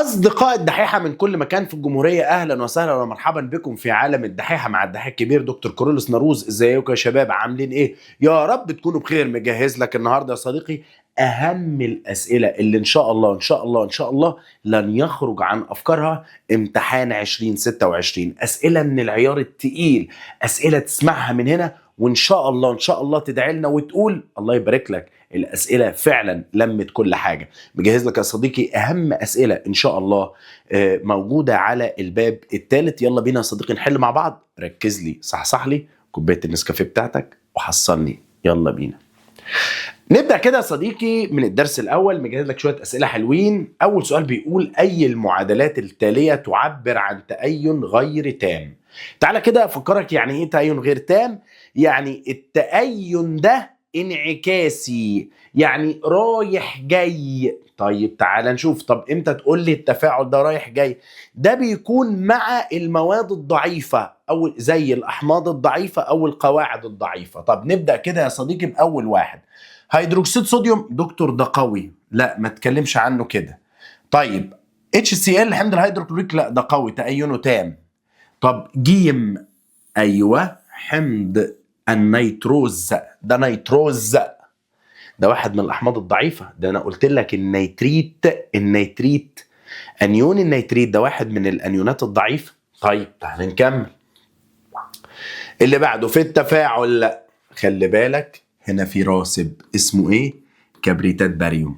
أصدقاء الدحيحة من كل مكان في الجمهورية، أهلا وسهلا ومرحبا بكم في عالم الدحيحة مع الدحيح الكبير دكتور كورولوس ناروز. ازيكم يا شباب، عاملين إيه؟ يا رب تكونوا بخير. مجهز لك النهاردة يا صديقي أهم الأسئلة اللي إن شاء الله إن شاء الله إن شاء الله لن يخرج عن أفكارها امتحان 2026. أسئلة من العيار التقيل، أسئلة تسمعها من هنا وإن شاء الله إن شاء الله تدعي لنا وتقول الله يبارك لك. الأسئلة فعلا لمت كل حاجة. مجهز لك يا صديقي أهم أسئلة إن شاء الله موجودة على الباب الثالث. يلا بينا يا صديقي نحل مع بعض. ركز لي، صحصح لي كوباية النسكافيه بتاعتك وحصلني. يلا بينا نبدأ كده يا صديقي من الدرس الأول. مجهز لك شوية أسئلة حلوين. أول سؤال بيقول: أي المعادلات التالية تعبر عن تأين غير تام؟ تعالى كده أفكرك يعني إيه تأين غير تام. يعني التأين ده انعكاسي، يعني رايح جاي. طيب تعال نشوف. طب امتى تقول لي التفاعل ده رايح جاي؟ ده بيكون مع المواد الضعيفة او زي الاحماض الضعيفة او القواعد الضعيفة. طب نبدأ كده يا صديقي باول واحد، هيدروكسيد صوديوم. دكتور ده قوي، لا ما تكلمش عنه كده. طيب HCl حمض الهيدروكلوريك، لا ده قوي تأينه تام. طب جيم، ايوه حمض النيتروز، ده نيتروز، ده واحد من الاحماض الضعيفه. ده انا قلت لك النيتريت انيون النيتريت ده واحد من الانيونات الضعيفه. طيب تعال نكمل اللي بعده في التفاعل. خلي بالك هنا في راسب اسمه ايه؟ كبريتات باريوم.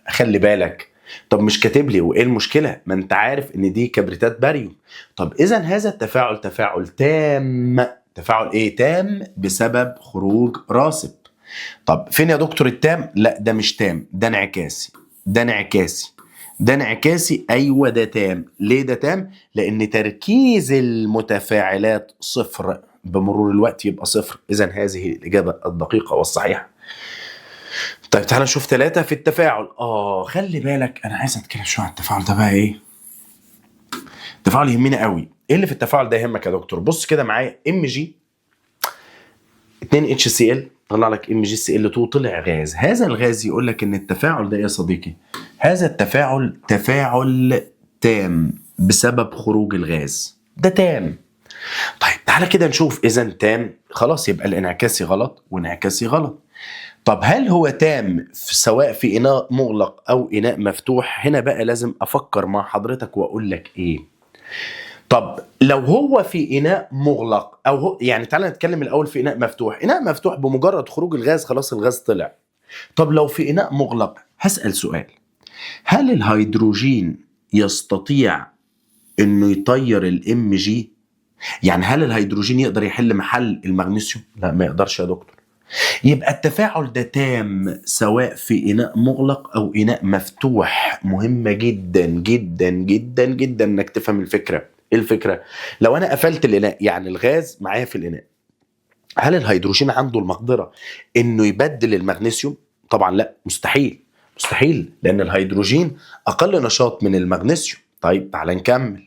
خلي بالك. طب مش كاتب لي وايه المشكله؟ ما انت عارف ان دي كبريتات باريوم. طب اذا هذا التفاعل تفاعل تام. تفاعل ايه تام؟ بسبب خروج راسب. طب فين يا دكتور التام؟ لا ده مش تام، ده انعكاسي، ده انعكاسي، ده انعكاسي. ايوه ده تام. ليه ده تام؟ لان تركيز المتفاعلات صفر، بمرور الوقت يبقى صفر. اذا هذه الاجابه الدقيقه والصحيحه. طيب تعالى نشوف ثلاثة في التفاعل. خلي بالك انا عايز اتكلم شويه عن التفاعل ده بقى. ايه التفاعل يهمنا قوي؟ ايه اللي في التفاعل ده يهمك يا دكتور؟ بص كده معايا. Mg 2 HCl طلع لك MgCl2 طلع غاز. هذا الغاز يقول لك ان التفاعل ده يا صديقي، هذا التفاعل تفاعل تام بسبب خروج الغاز. ده تام. طيب تعالى كده نشوف. اذا تام خلاص يبقى الانعكاسي غلط وانعكاسي غلط. طب هل هو تام سواء في اناء مغلق او اناء مفتوح؟ هنا بقى لازم افكر مع حضرتك واقول لك ايه. طب لو هو في اناء مغلق او هو يعني تعالى نتكلم الاول في اناء مفتوح. اناء مفتوح بمجرد خروج الغاز خلاص الغاز طلع. طب لو في اناء مغلق هسأل سؤال: هل الهيدروجين يستطيع انه يطير الام جي؟ يعني هل الهيدروجين يقدر يحل محل المغنيسيوم؟ لا ما يقدرش يا دكتور. يبقى التفاعل ده تام سواء في اناء مغلق او اناء مفتوح. مهمة جدا جدا جدا جدا انك تفهم الفكرة. ايه الفكرة؟ لو انا قفلت الاناء يعني الغاز معايا في الاناء، هل الهيدروجين عنده المقدرة انه يبدل المغنيسيوم؟ طبعا لا، مستحيل مستحيل، لان الهيدروجين اقل نشاط من المغنيسيوم. طيب تعال نكمل.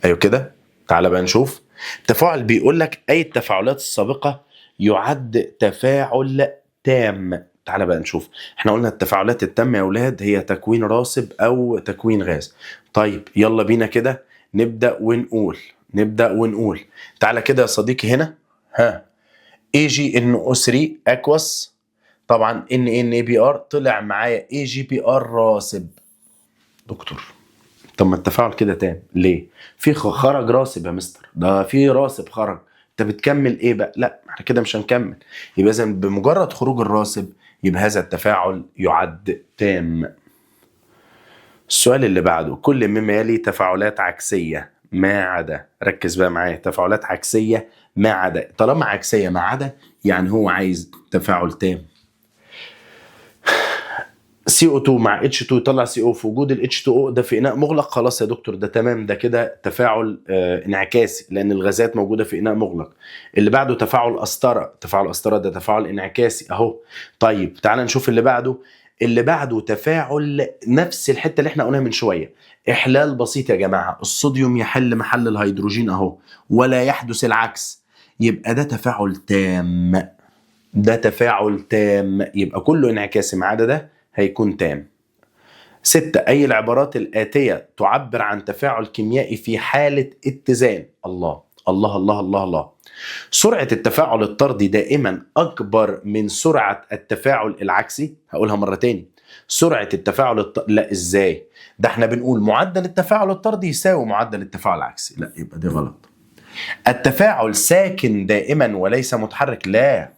ايوه كده تعال بقى نشوف. التفاعل بيقول لك اي التفاعلات السابقة يعد تفاعل تام. تعال بقى نشوف. احنا قلنا التفاعلات التامة يا اولاد هي تكوين راسب او تكوين غاز. طيب يلا بينا كده نبدأ ونقول. تعال كده يا صديقي هنا. AgNO3 اكوس، طبعا NaBr طلع معايا AgBr راسب. دكتور طب ما التفاعل كده تام ليه؟ في خرج راسب يا مستر، ده في راسب خرج. انت بتكمل ايه بقى؟ لا احنا كده مش هنكمل. يبقى اذا بمجرد خروج الراسب يبقى هذا التفاعل يعد تام. السؤال اللي بعده: كل مما يلي تفاعلات عكسية ما عدا. ركز بقى معايا. تفاعلات عكسية ما عدا. طالما عكسية ما عدا يعني هو عايز تفاعل تام. CO2 مع H2 يطلع CO في وجود ال H2O ده في إناء مغلق. خلاص يا دكتور ده تمام، ده كده تفاعل انعكاسي لأن الغازات موجودة في إناء مغلق. اللي بعده تفاعل قسطرة. تفاعل قسطرة ده تفاعل انعكاسي أهو. طيب تعال نشوف اللي بعده. اللي بعده تفاعل نفس الحتة اللي احنا قلناها من شوية. إحلال بسيط يا جماعة، الصوديوم يحل محل الهيدروجين أهو ولا يحدث العكس. يبقى ده تفاعل تام. ده تفاعل تام، يبقى كله انعكاسي ما عدا ده هيكون تام. 6. أي العبارات الآتية تعبر عن تفاعل كيميائي في حالة اتزان؟ الله الله الله الله الله. سرعة التفاعل الطردي دائما أكبر من سرعة التفاعل العكسي. هقولها مرة تاني. سرعة التفاعل لا، إزاي؟ ده احنا بنقول معدل التفاعل الطردي يساوي معدل التفاعل العكسي. لا، يبقى دي غلط. التفاعل ساكن دائما وليس متحرك. لا،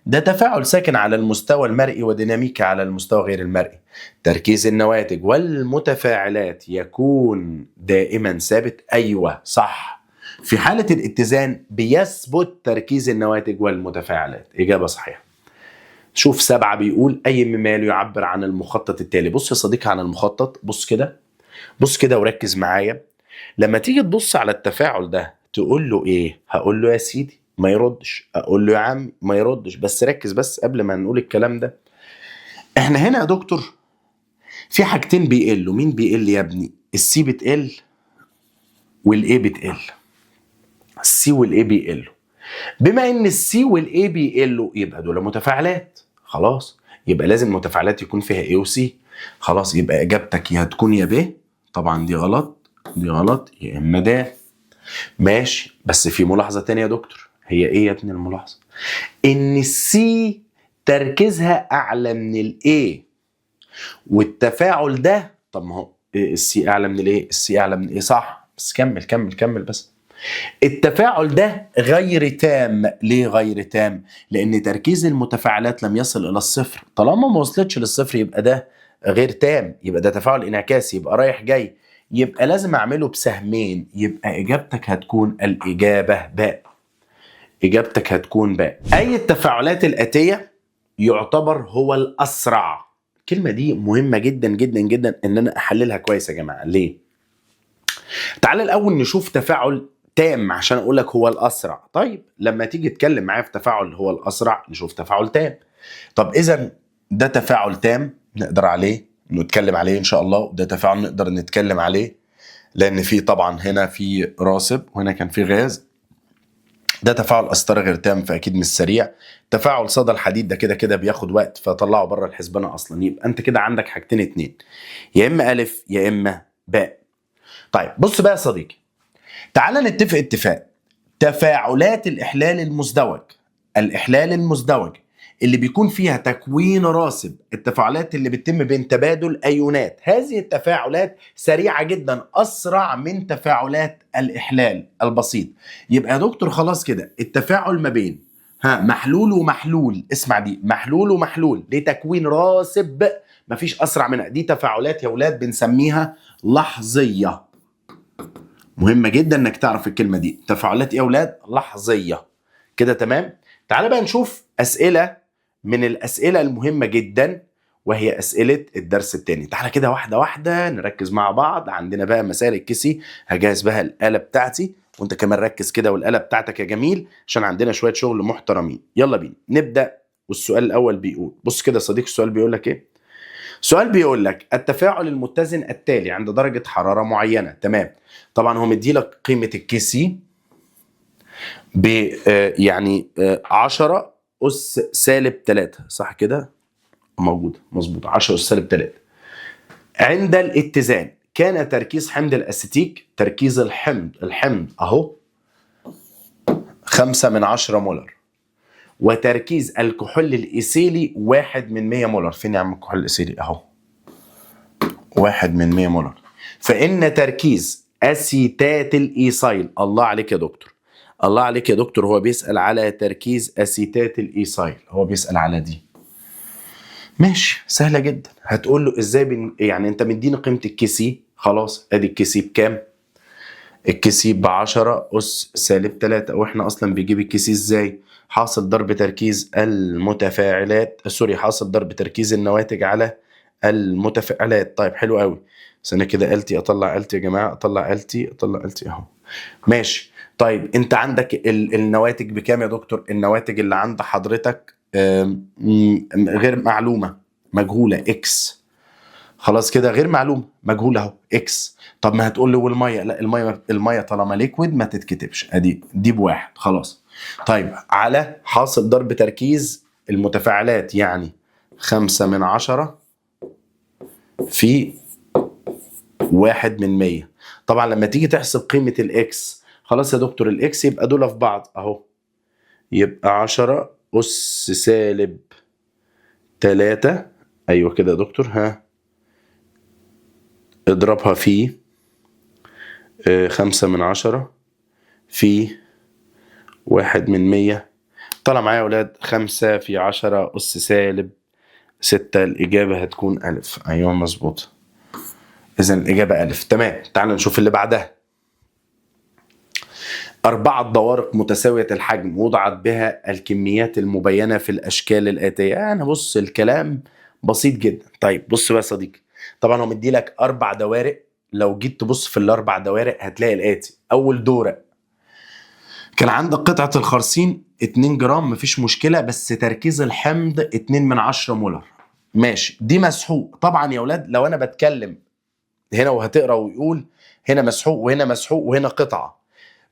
ده تفاعل ساكن على المستوى المرئي وديناميكي على المستوى غير المرئي. تركيز النواتج والمتفاعلات يكون دائما ثابت. أيوة صح. في حالة الاتزان بيثبت تركيز النواتج والمتفاعلات. إجابة صحيحة. شوف 7 بيقول أي مما يعبر عن المخطط التالي. بص يا صديقي عن المخطط. بص كده، بص كده وركز معايا. لما تيجي تبص على التفاعل ده تقول له إيه؟ هقول له يا سيدي ما يردش، اقول له يا عم ما يردش. بس ركز بس قبل ما نقول الكلام ده. احنا هنا يا دكتور في حاجتين بيقلوا. مين بيقل يا ابني؟ السي بتقل والاي بتقل. السي والاي بيقلوا. بما ان السي والاي بيقلوا يبقى دول متفاعلات. خلاص، يبقى لازم المتفاعلات يكون فيها اي وسي. خلاص، يبقى اجابتك يا هتكون يا ب. طبعا دي غلط، دي غلط، يا اما د. ماشي، بس في ملاحظة تانية يا دكتور. هي ايه يا ابني الملاحظة؟ ان السي تركيزها اعلى من الاي، والتفاعل ده طب ما هو السي اعلى من الاي، السي اعلى من الاي صح. بس كمل كمل كمل بس. التفاعل ده غير تام. ليه غير تام؟ لان تركيز المتفاعلات لم يصل الى الصفر. طالما ما وصلتش للصفر يبقى ده غير تام، يبقى ده تفاعل انعكاسي، يبقى رايح جاي، يبقى لازم اعمله بسهمين. يبقى اجابتك هتكون الاجابه باء. اجابتك هتكون باء. اي التفاعلات الاتيه يعتبر هو الاسرع. الكلمه دي مهمه جدا جدا جدا ان انا احللها كويس يا جماعه. ليه؟ تعال الاول نشوف تفاعل تام عشان اقول لك هو الاسرع. طيب لما تيجي تتكلم معايا في تفاعل هو الاسرع نشوف تفاعل تام. طب اذا ده تفاعل تام نقدر عليه نتكلم عليه ان شاء الله، وده تفاعل نقدر نتكلم عليه لان في طبعا هنا في راسب وهنا كان في غاز. ده تفاعل قسطرة غير تام فاكيد مش سريع. تفاعل صدى الحديد ده كده كده بياخد وقت فطلعه بره الحسبانه اصلا. يبقى انت كده عندك حاجتين اتنين، يا اما الف يا اما باء. طيب بص بقى يا صديقي، تعال نتفق اتفاق. تفاعلات الإحلال المزدوج، الإحلال المزدوج اللي بيكون فيها تكوين راسب، التفاعلات اللي بتتم بين تبادل أيونات، هذه التفاعلات سريعة جدا، أسرع من تفاعلات الإحلال البسيط. يبقى يا دكتور خلاص كده التفاعل ما بين محلول ومحلول، اسمع دي، محلول ومحلول لتكوين راسب مفيش أسرع منها. دي تفاعلات يا ولاد بنسميها لحظية. مهمة جدا انك تعرف الكلمة دي. تفاعلات ايه يا اولاد؟ لحظية. كده تمام؟ تعال بقى نشوف اسئلة من الاسئلة المهمة جدا وهي اسئلة الدرس الثاني. تعال كده واحدة واحدة نركز مع بعض. عندنا بقى مسائل الكيسي، هجهز بها الآلة بتاعتي وانت كمان ركز كده والآلة بتاعتك يا جميل عشان عندنا شوية شغل محترمين. يلا بينا نبدأ. والسؤال الاول بيقول، بص كده يا صديقي السؤال بيقول لك ايه؟ سؤال بيقول لك التفاعل المتزن التالي عند درجة حرارة معينة. تمام، طبعا هو مدي لك قيمة الكيسي ب يعني 10 أس سالب 3 صح كده؟ موجودة مظبوط 10 أس سالب 3. عند الاتزان كان تركيز حمض الأسيتيك، تركيز الحمض أهو 5/10 مولر، وتركيز الكحول الإيثيلي 1/100 مولر. فين يا عم الكحول الإيثيلي؟ أهو 1/100 مولر. فإن تركيز أسيتات الإيثايل، الله عليك يا دكتور، الله عليك يا دكتور، هو بيسأل على تركيز أسيتات الإيثايل، هو بيسأل على دي. ماشي سهلة جدا. هتقول له ازاي يعني انت مديني قيمة الكيسي، خلاص ادي الكيسي بكام؟ الكيسي ب10 أس سالب 3. واحنا اصلا بيجيب الكيسي ازاي؟ حاصل ضرب تركيز المتفاعلات، سوري، حاصل ضرب تركيز النواتج على المتفاعلات. طيب حلو قوي. انا كده آلتي، اطلع آلتي يا جماعه، اطلع آلتي اهو. ماشي. طيب انت عندك النواتج بكام يا دكتور؟ النواتج اللي عند حضرتك غير معلومه، مجهوله، اكس. خلاص كده غير معلومه مجهوله اهو اكس. طب ما هتقول لي والميه؟ لا، الميه طالما ليكويد ما تتكتبش، ادي دي ب1 خلاص. طيب على حاصل ضرب تركيز المتفاعلات يعني 5/10 في 1/100. طبعا لما تيجي تحسب قيمة الإكس، خلاص يا دكتور الإكس يبقى دول في بعض أهو، يبقى 10 أس سالب 3. أيوة كده يا دكتور، ها اضربها في 5/10 في 1/100. طلع معايا يا ولاد 5 في 10 أس سالب 6. الإجابة هتكون ألف. أيوة مظبوط، إذا الإجابة ألف. تمام، تعال نشوف اللي بعدها. 4 دوارق متساوية الحجم وضعت بها الكميات المبينة في الأشكال الآتية. أنا بص الكلام بسيط جدا. طيب بص بقى يا صديقي، طبعا هو مدي لك 4 دوارق. لو جيت تبص في ال4 دوارق هتلاقي الآتي. أول دورة كان عندك قطعة الخرسين 2 جرام، مفيش مشكلة، بس تركيز الحمض 2/10 مولر. ماشي، دي مسحوق. طبعا يا ولاد لو أنا بتكلم هنا وهتقرأ ويقول هنا مسحوق وهنا مسحوق وهنا قطعة،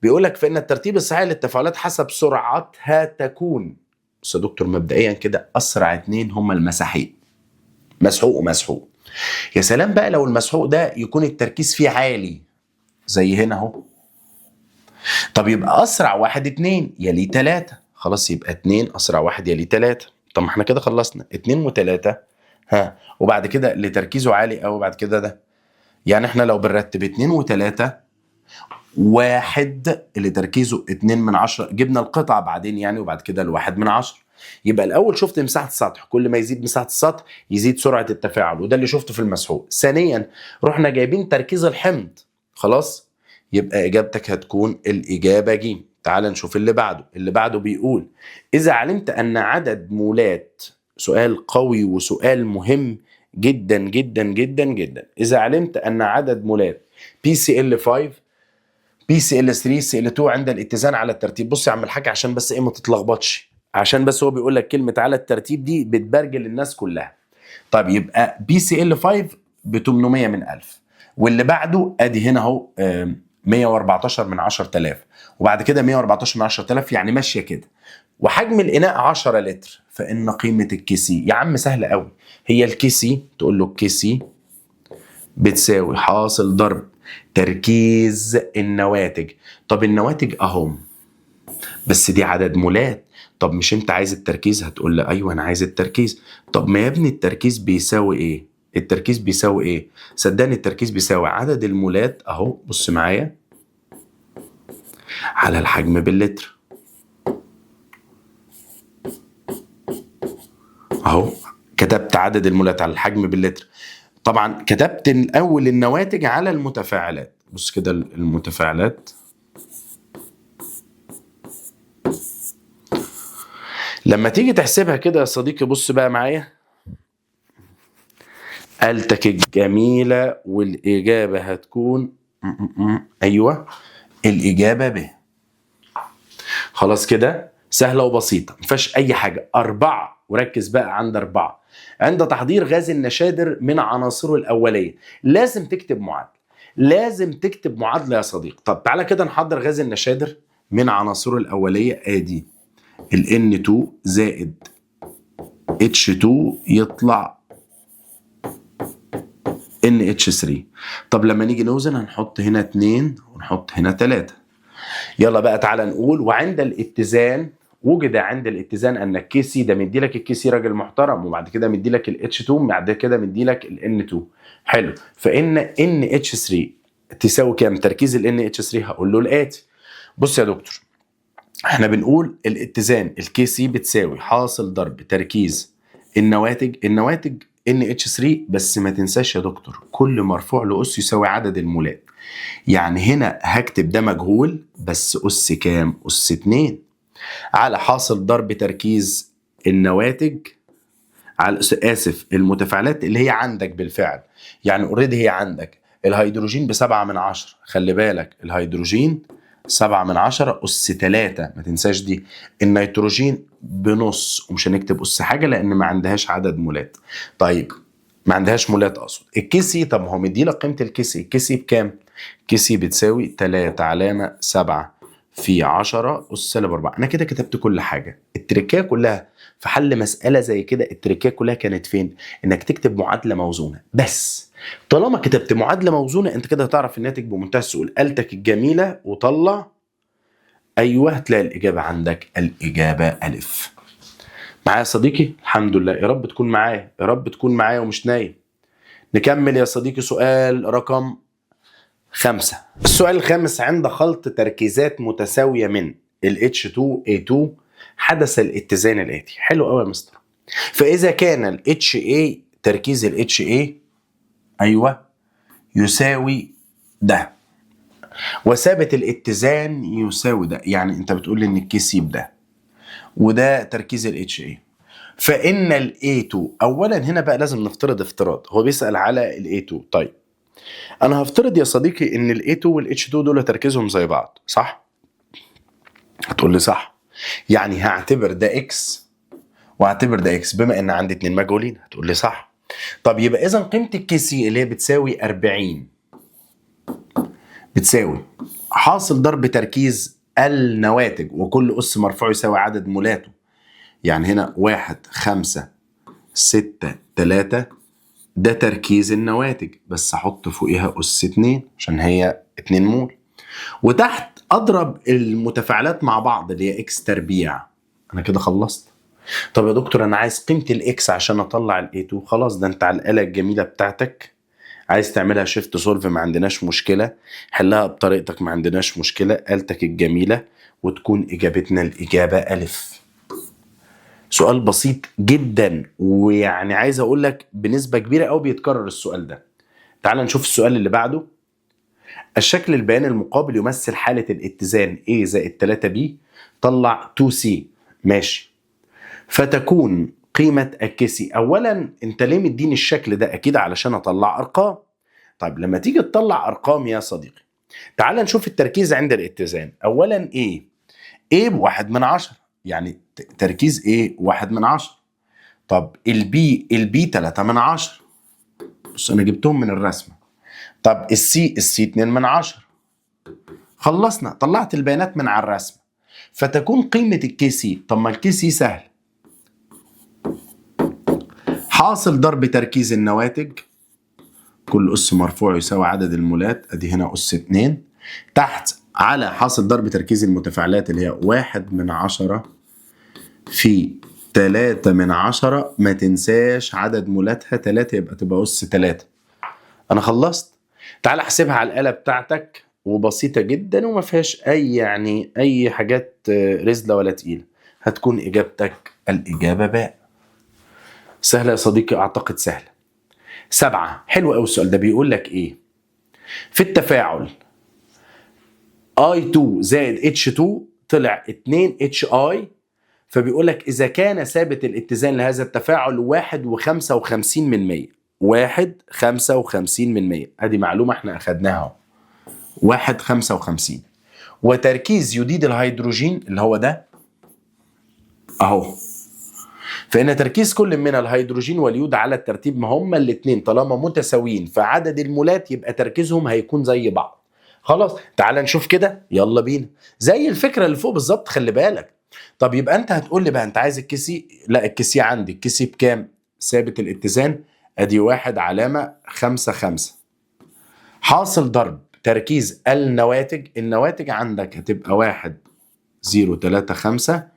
بيقول لك فإن الترتيب الصحيح للتفاعلات حسب سرعتها تكون. بص يا دكتور مبدئيا كده أسرع 2 هما المساحيق، مسحوق ومسحوق. يا سلام بقى لو المسحوق ده يكون التركيز فيه عالي زي هنا اهو. طب يبقى أسرع 1 2 يلي 3. خلاص يبقى 2 أسرع 1 يلي 3. طب ما احنا كده خلصنا 2 و3. ها، وبعد كده اللي تركيزه عالي أوي بعد كده ده. يعني احنا لو بنرتب 2 و3، 1 اللي تركيزه 2/10، جبنا القطعة بعدين يعني، وبعد كده 1/10. يبقى الأول شفت مساحة السطح، كل ما يزيد مساحة السطح يزيد سرعة التفاعل، وده اللي شفته في المسحوق. ثانيا رحنا جايبين تركيز الحمض، خلاص يبقى إجابتك هتكون الإجابة ج. تعال نشوف اللي بعده. اللي بعده بيقول إذا علمت أن عدد مولات، سؤال قوي وسؤال مهم جدا جدا جدا جدا. إذا علمت أن عدد مولات PCl5 PCl3 Cl2 عند الاتزان على الترتيب. بص يا عم الحاج عشان بس ايه ما تتلخبطش، عشان بس هو بيقول لك كلمة على الترتيب دي بتبرجل الناس كلها. طب يبقى PCl5 ب800 من 1000، واللي بعده ادي هنا اهو 114 من 10000، وبعد كده 114 من 10000، يعني ماشية كده. وحجم الإناء 10 لتر، فإن قيمة الكيسي يا عم سهلة قوي. هي الكيسي تقول له الكيسي بتساوي حاصل ضرب تركيز النواتج. طب النواتج اهم، بس دي عدد مولات. طب مش انت عايز التركيز؟ هتقول لي ايوه انا عايز التركيز. طب ما يا ابني التركيز بيساوي ايه؟ التركيز بيساوي ايه؟ صدقني التركيز بيساوي عدد المولات اهو، بص معايا، على الحجم باللتر اهو. كتبت عدد المولات على الحجم باللتر. طبعا كتبت الاول النواتج على المتفاعلات. بص كده المتفاعلات، لما تيجي تحسبها كده يا صديقي بص بقى معايا، آلتك الجميلة، والإجابة هتكون أيوة الإجابة ب. خلاص كده سهلة وبسيطة مفيهاش أي حاجة. 4، وركز بقى عند 4. عند تحضير غاز النشادر من عناصره الأولية لازم تكتب معادلة، لازم تكتب معادلة يا صديق. طب تعالى كده نحضر غاز النشادر من عناصره الأولية. آدي ال N2 زائد H2 يطلع NH3. طب لما نيجي نوزن هنحط هنا 2 ونحط هنا 3. يلا بقى تعالى نقول وعند الاتزان وجد عند الاتزان ان الكيسي ده مدي لك الكيسي راجل محترم، وبعد كده مدي لك الاتش 2، بعد كده مدي لك الان 2. حلو، فان ان اتش 3 تساوي كام؟ تركيز الان اتش 3 هقول له الاتي. بص يا دكتور احنا بنقول الاتزان الكيسي بتساوي حاصل ضرب تركيز النواتج NH3، بس ما تنساش يا دكتور كل مرفوع لأس يساوي عدد المولات. يعني هنا هكتب ده مجهول بس أس كام؟ أس 2 على حاصل ضرب تركيز النواتج على المتفاعلات اللي هي عندك بالفعل. يعني اوريدي هي عندك الهيدروجين ب7/10، خلي بالك الهيدروجين 7/10 أس 3 ما تنساش دي. النيتروجين بنص، ومش هنكتب أس حاجة لأن ما عندهاش عدد مولات. طيب ما عندهاش مولات أقصد. الكيسي طب هو مدي لك قيمة الكيسي. الكيسي بكام؟ الكيسي بتساوي 3/7 في 10 أس سالب 4. أنا كده كتبت كل حاجة. التركية كلها في حل مسألة زي كده، التركية كلها كانت فين؟ إنك تكتب معادلة موزونة بس. طالما كتبت معادلة موزونة أنت كده هتعرف الناتج بمنتهى السهولة. آلتك الجميلة وطلع. أيوه، هتلاقي الإجابة عندك، الإجابة ألف. معايا يا صديقي؟ الحمد لله. يا رب تكون معايا، يا رب تكون معايا ومش نايم. نكمل يا صديقي. سؤال رقم 5. السؤال الخامس: عند خلط تركيزات متساوية من ال H2A2 حدث الاتزان الآتي. حلو قوي يا مستر. فإذا كان ال HA، تركيز ال HA أيوه يساوي ده، وثابت الاتزان يساوي ده، يعني أنت بتقول لي إن الكيسيب ده وده تركيز ال HA، فإن ال A2. أولا هنا بقى لازم نفترض افتراض، هو بيسأل على ال A2. طيب انا هفترض يا صديقي ان ال A2 وال H2 دول تركيزهم زي بعض، صح؟ هتقول لي صح. يعني هعتبر ده اكس واعتبر ده اكس بما ان عندي 2 مجهولين. هتقول لي صح. طب يبقى اذا قيمه الكي سي اللي هي بتساوي 40 بتساوي حاصل ضرب تركيز النواتج، وكل اس مرفوع يساوي عدد مولاته. يعني هنا 1 5 6 3 ده تركيز النواتج، بس احط فوقيها اس 2 عشان هي 2 مول، وتحت اضرب المتفاعلات مع بعض اللي هي اكس تربيع. انا كده خلصت. طب يا دكتور انا عايز قيمه الاكس عشان اطلع الاي 2. خلاص، ده انت على الاله الجميله بتاعتك عايز تعملها شيفت سولف، ما عندناش مشكله. حلها بطريقتك، ما عندناش مشكله. آلتك الجميله وتكون اجابتنا الاجابه الف. سؤال بسيط جدا، ويعني عايز اقول لك بنسبه كبيره قوي بيتكرر السؤال ده. تعال نشوف السؤال اللي بعده. الشكل البياني المقابل يمثل حالة الاتزان A زائد 3B، طلع 2C. ماشي. فتكون قيمة الكسي. أولا أنت ليه مديني الشكل ده؟ أكيد علشان أطلع أرقام. طيب لما تيجي تطلع أرقام يا صديقي، تعال نشوف التركيز عند الاتزان. أولا A بواحد من 10، يعني تركيز A 1 من 10. طب البي 3 من 10. بص أنا جبتهم من الرسمة. طب السي 2 من 10. خلصنا، طلعت البيانات من على الرسمة. فتكون قيمة الكي سي. طب ما الكي سي سهل، حاصل ضرب تركيز النواتج، كل أس مرفوع يساوي عدد المولات، أدي هنا أس 2، تحت على حاصل ضرب تركيز المتفاعلات اللي هي 1 من 10 في 3 من 10. ما تنساش عدد مولاتها 3، يبقى تبقى أس 3. أنا خلصت. تعال احسبها على الآلة بتاعتك، وبسيطة جدا وما فيهاش أي حاجات رزلة ولا تقيلة. هتكون إجابتك الإجابة باء. سهلة يا صديقي، أعتقد سهلة. 7. حلو أوي السؤال ده. بيقول لك إيه؟ في التفاعل I2 زائد H2 طلع 2 HI. فبيقول لك إذا كان ثابت الاتزان لهذا التفاعل 1.55%. 1.55%. أدي معلومة احنا أخدناها. 1.55. وتركيز يوديد الهيدروجين اللي هو ده اهو، فإن تركيز كل من الهيدروجين واليود على الترتيب، ما هما الاثنين طالما متساويين في عدد المولات يبقى تركيزهم هيكون زي بعض. خلاص تعال نشوف كده، يلا بينا. زي الفكرة اللي فوق بالظبط، خلي بالك. طب يبقى انت هتقول لي بقى انت عايز الكيسي. لا، الكيسي عندي. الكيسي بكام؟ ثابت الاتزان، ادي 1 علامة 5 5. حاصل ضرب تركيز النواتج. النواتج عندك هتبقى 1 0 3 5.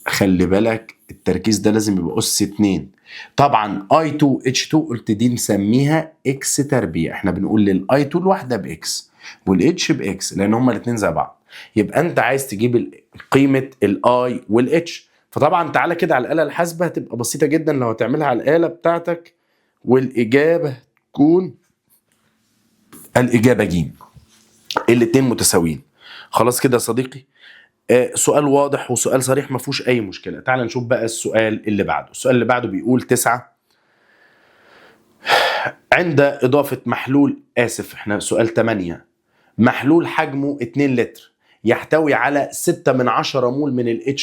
خلي بالك التركيز ده لازم يبقى أس 2. طبعا I2 H2 قلت دي نسميها اكس تربيع. احنا بنقول للI2 الواحدة باكس والH باكس لان هما الاثنين زي بعض. يبقى انت عايز تجيب قيمة الI والH. فطبعا تعالى كده على الآلة الحاسبة، هتبقى بسيطة جدا لو هتعملها على الآلة بتاعتك، والإجابة تكون الإجابة ج. الاتنين متساويين. خلاص كده يا صديقي. سؤال واضح وسؤال صريح ما فيهوش اي مشكله. تعال نشوف بقى السؤال اللي بعده. السؤال اللي بعده بيقول 9. عند اضافه محلول، احنا سؤال 8. محلول حجمه 2 لتر يحتوي على 6 من 10 مول من ال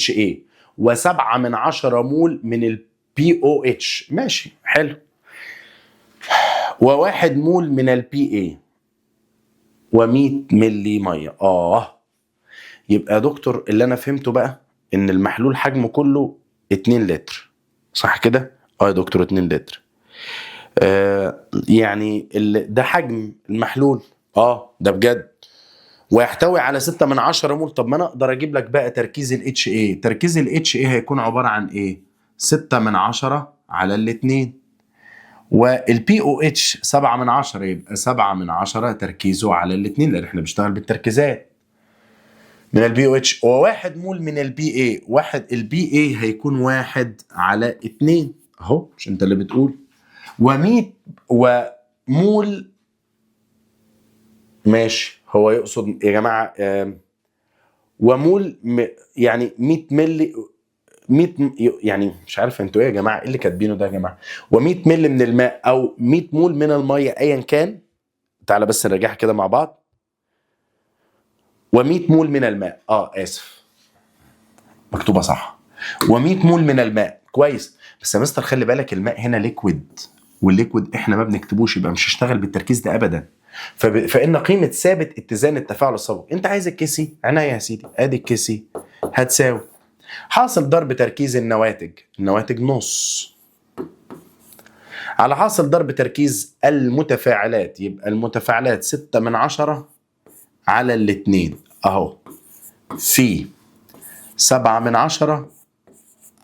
HA و7 من 10 مول من ال POH. ماشي حلو. و1 مول من ال PA و100 ملي ميه. يبقى يا دكتور اللي انا فهمته بقى ان المحلول حجمه كله 2 لتر، صح كده؟ اه يا دكتور 2 لتر. يعني ده حجم المحلول، ده بجد، ويحتوي على 6 من 10 مول. طب ما انا اقدر اجيب لك بقى تركيز ال HA. تركيز ال HA هيكون عبارة عن ايه؟ 6 من 10 على الاتنين، وال POH 7 من 10، يبقى 7 من 10 تركيزه على الاتنين، لان احنا بنشتغل بالتركيزات من ال POH. و1 مول من ال PA، ال PA هيكون 1/2 اهو، مش انت اللي بتقول؟ و100 ومول، ماشي، هو يقصد يا جماعة ومول يعني 100 ملي، 100 يعني مش عارف انتوا ايه يا جماعه، ايه اللي كاتبينه ده يا جماعه؟ و100 ملي من الماء او 100 مول من الميه ايا كان. تعالى بس نراجعها كده مع بعض. و100 مول من الماء، اسف، مكتوبه صح. و100 مول من الماء، كويس. بس يا مستر خلي بالك الماء هنا ليكويد، والليكويد احنا ما بنكتبوش، يبقى مش هشتغل بالتركيز ده ابدا. فان قيمه ثابت اتزان التفاعل السابق. انت عايز الكيسي، عناية يا سيدي، ادي الكيسي هتساوي حاصل ضرب تركيز النواتج نص على حاصل ضرب تركيز المتفاعلات، يبقى المتفاعلات 6 من 10 على الاتنين اهو، في 7 من 10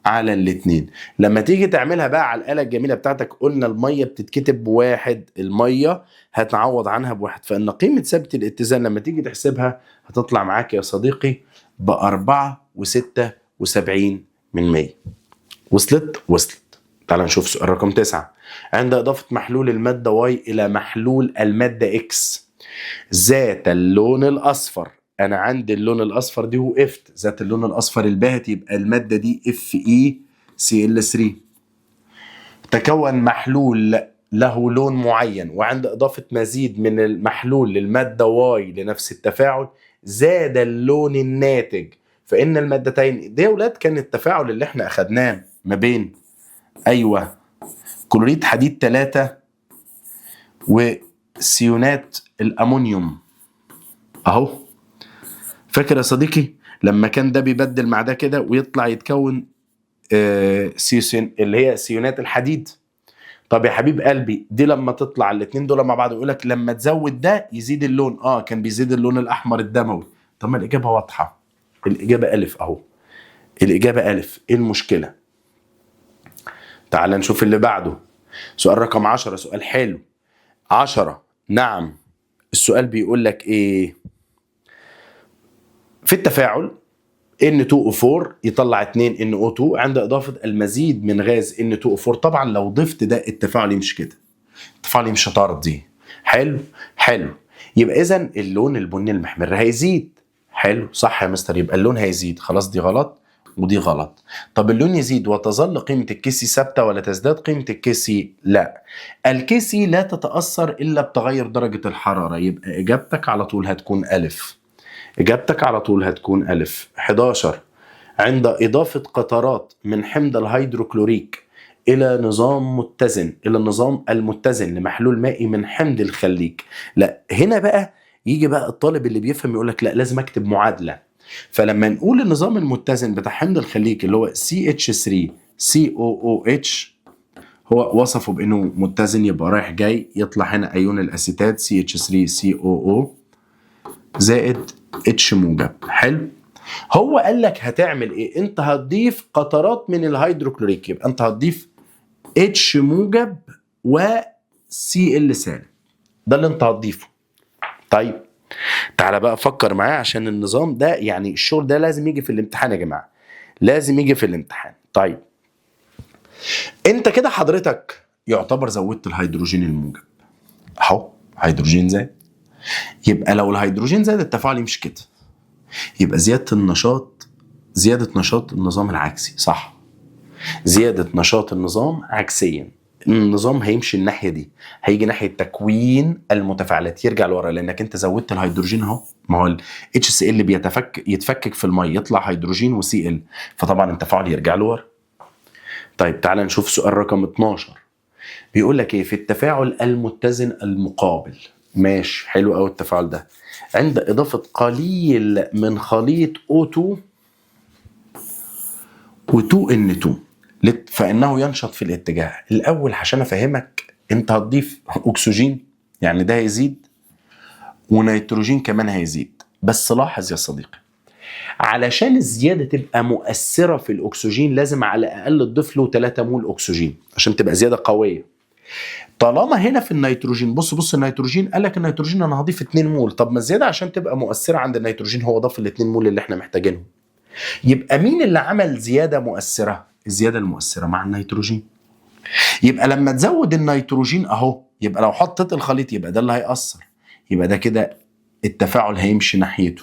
على الاتنين. لما تيجي تعملها بقى على الآلة الجميلة بتاعتك، قلنا المية بتتكتب ب1، المية هتعوض عنها ب1، فإن قيمة ثابت الاتزان لما تيجي تحسبها هتطلع معاك يا صديقي ب4.76%. وصلت. تعال نشوف سؤال رقم 9. عند إضافة محلول المادة Y إلى محلول المادة X ذات اللون الأصفر، أنا عندي اللون الأصفر دي وقفت، ذات اللون الأصفر الباهت، يبقى المادة دي FeCl3. تكون محلول له لون معين، وعند إضافة مزيد من المحلول للمادة Y لنفس التفاعل زاد اللون الناتج، فإن المادتين دي يا ولاد كان التفاعل اللي احنا أخدناه ما بين كلوريد حديد 3 وسيونات الأمونيوم اهو. فاكر يا صديقي لما كان ده بيبدل مع ده كده ويطلع يتكون سيوسين اللي هي سيونات الحديد؟ طب يا حبيب قلبي دي لما تطلع الاثنين دول مع بعض، يقول لك لما تزود ده يزيد اللون، كان بيزيد اللون الاحمر الدموي. طب ما الاجابه واضحه، الاجابه الف اهو، الاجابه الف. ايه المشكله؟ تعال نشوف اللي بعده. سؤال رقم 10، سؤال حلو. 10 نعم. السؤال بيقول لك ايه؟ في التفاعل N2O4 يطلع 2 NO2 عند إضافة المزيد من غاز N2O4. طبعا لو ضفت ده التفاعل يمشي كده، التفاعل يمشي طردي. حلو. يبقى إذا اللون البني المحمر هيزيد. حلو، صح يا مستر، يبقى اللون هيزيد. خلاص دي غلط ودي غلط. طب اللون يزيد وتظل قيمة الكيسي ثابتة ولا تزداد قيمة الكيسي؟ لا، الكيسي لا تتأثر إلا بتغير درجة الحرارة، يبقى إجابتك على طول هتكون ألف. 11 عند إضافة قطرات من حمض الهيدروكلوريك إلى النظام المتزن لمحلول مائي من حمض الخليك. لا، هنا بقى يجي بقى الطالب اللي بيفهم يقول لك لا، لازم أكتب معادلة. فلما نقول النظام المتزن بتاع حمض الخليك اللي هو CH3COOH، هو وصفه بأنه متزن، يبقى رايح جاي يطلع هنا أيون الأسيتات CH3COO زائد H موجب. حلو. هو قال لك هتعمل ايه؟ انت هتضيف قطرات من الهيدروكلوريك، يبقى انت هتضيف H موجب و Cl سالب، ده اللي انت هتضيفه. طيب تعالى بقى فكر معايا، عشان النظام ده يعني الشغل ده لازم يجي في الامتحان يا جماعة، لازم يجي في الامتحان. طيب انت كده حضرتك يعتبر زودت الهيدروجين الموجب اهو، هيدروجين زاد. يبقى لو الهيدروجين زاد التفاعل يمشي كده، يبقى زيادة نشاط النظام العكسي، صح؟ زيادة نشاط النظام عكسيا، النظام هيمشي الناحية دي، هيجي ناحية تكوين المتفاعلات، يرجع لورا، لأنك أنت زودت الهيدروجين أهو. ما هو ال HCl يتفكك في المية، يطلع هيدروجين و Cl، فطبعا التفاعل يرجع لورا. طيب تعال نشوف سؤال رقم 12. بيقول لك إيه؟ في التفاعل المتزن المقابل ماشي، حلو قوي التفاعل ده. عند اضافه قليل من خليط O2 و2N2 فانه ينشط في الاتجاه. الاول عشان افهمك، انت هتضيف اكسجين يعني ده هيزيد، ونيتروجين كمان هيزيد. بس لاحظ يا صديقي، علشان الزياده تبقى مؤثره في الاكسجين لازم على الاقل تضيف له 3 مول اكسجين عشان تبقى زياده قويه. طالما هنا في النيتروجين، بص النيتروجين قال لك النيتروجين انا هضيف 2 مول، طب ما الزياده عشان تبقى مؤثره عند النيتروجين هو ضاف ال 2 مول اللي احنا محتاجينهم. يبقى مين اللي عمل زياده مؤثره؟ الزياده المؤثره مع النيتروجين. يبقى لما تزود النيتروجين اهو، يبقى لو حطيت الخليط يبقى ده اللي هيأثر. يبقى ده كده التفاعل هيمشي ناحيته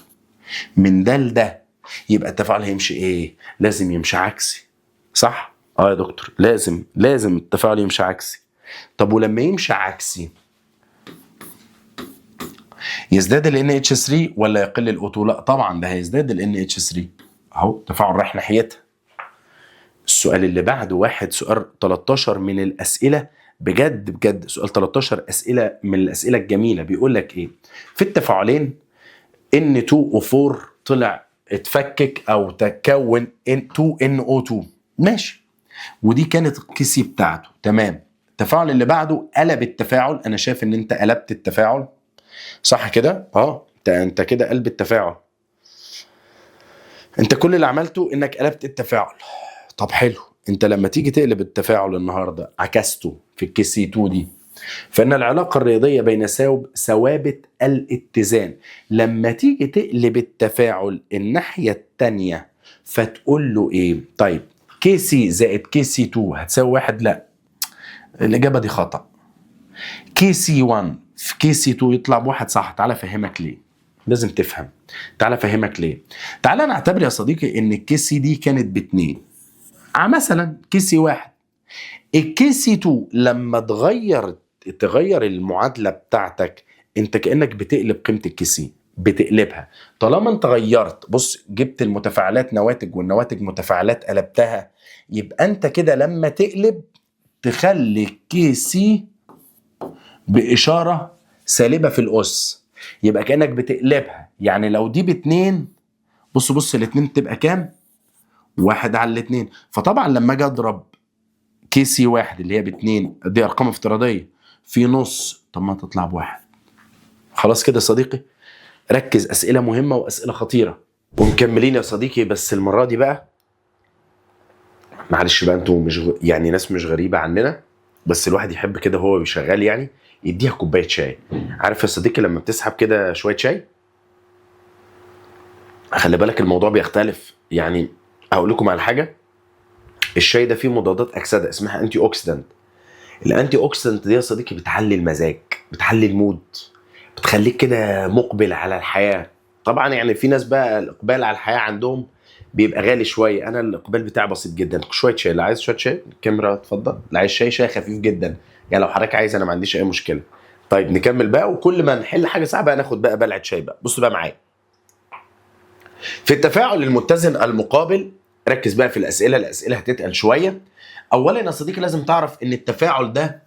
من ده لده. يبقى التفاعل هيمشي ايه؟ لازم يمشي عكسي، صح؟ اه يا دكتور، لازم التفاعل يمشي عكسي. طب ولما يمشي عكسي يزداد ال NH3 ولا يقل ال O2؟ لا طبعا ده هيزداد ال NH3 اهو، تفاعل رايح ناحيتها. السؤال اللي بعده واحد سؤال 13 من الأسئلة، بجد سؤال 13 أسئلة من الأسئلة الجميلة. بيقول لك إيه؟ في التفاعلين N2O4 طلع اتفكك أو تكون N2NO2، ماشي، ودي كانت الكيسي بتاعته، تمام. التفاعل اللي بعده قلب التفاعل. أنا شايف إن أنت قلبت التفاعل، صح كده؟ أنت كده قلب التفاعل. أنت كل اللي عملته إنك قلبت التفاعل. طب حلو، انت لما تيجي تقلب التفاعل النهارده عكسته في الكيس سي 2 دي، فان العلاقه الرياضيه بين ثوابت الاتزان. لما تيجي تقلب التفاعل الناحيه الثانيه فتقول له ايه؟ طيب كي سي زائد كي سي 2 هتساوي 1؟ لا، الاجابه دي خطا. كي سي 1 في كي سي 2 يطلع ب1، صح. تعالى افهمك ليه، لازم تفهم. تعالى افهمك ليه. تعالى نعتبر يا صديقي ان الكي سي دي كانت ب2، مثلا كيسي 1. الكيسي 2 لما تغير المعادله بتاعتك، انت كانك بتقلب قيمه الكيسي، بتقلبها. طالما انت غيرت، بص، جبت المتفاعلات نواتج والنواتج متفاعلات قلبتها، يبقى انت كده لما تقلب تخلي الكيسي باشاره سالبه في الاس، يبقى كانك بتقلبها. يعني لو دي ب2، بص الاتنين تبقى كام؟ 1 على 2. فطبعا لما اجي اضرب كي سي 1 اللي هي ب2، دي ارقام افتراضيه، في نص، طب ما تطلع ب1. خلاص كده يا صديقي، ركز، اسئله مهمه واسئله خطيره. ومكملين يا صديقي، بس المره دي بقى معلش بقى، انتوا مش يعني ناس مش غريبه عننا، بس الواحد يحب كده هو شغال يعني يديها كوبايه شاي. عارف يا صديقي لما بتسحب كده شويه شاي، خلي بالك الموضوع بيختلف. يعني هقول لكم على حاجه، الشاي ده فيه مضادات اكسده اسمها انتي اوكسيدنت. الانتي اوكسيدنت دي يا صديقي بتعلي المزاج، بتعلي المود، بتخليك كده مقبل على الحياه. طبعا يعني في ناس بقى الاقبال على الحياه عندهم بيبقى غالي شويه، انا الاقبال بتاعي بسيط جدا. شويه شاي، اللي عايز شويه شاي الكاميرا اتفضل، اللي عايز شاي خفيف جدا، يعني لو حضرتك عايز انا ما عنديش اي مشكله. طيب نكمل بقى، وكل ما نحل حاجه صعبه ناخد بقى بلعه شاي بقى. بص بقى معايا، في التفاعل المتزن المقابل، ركز بقى في الاسئله هتتقل شويه. اولا يا صديقي لازم تعرف ان التفاعل ده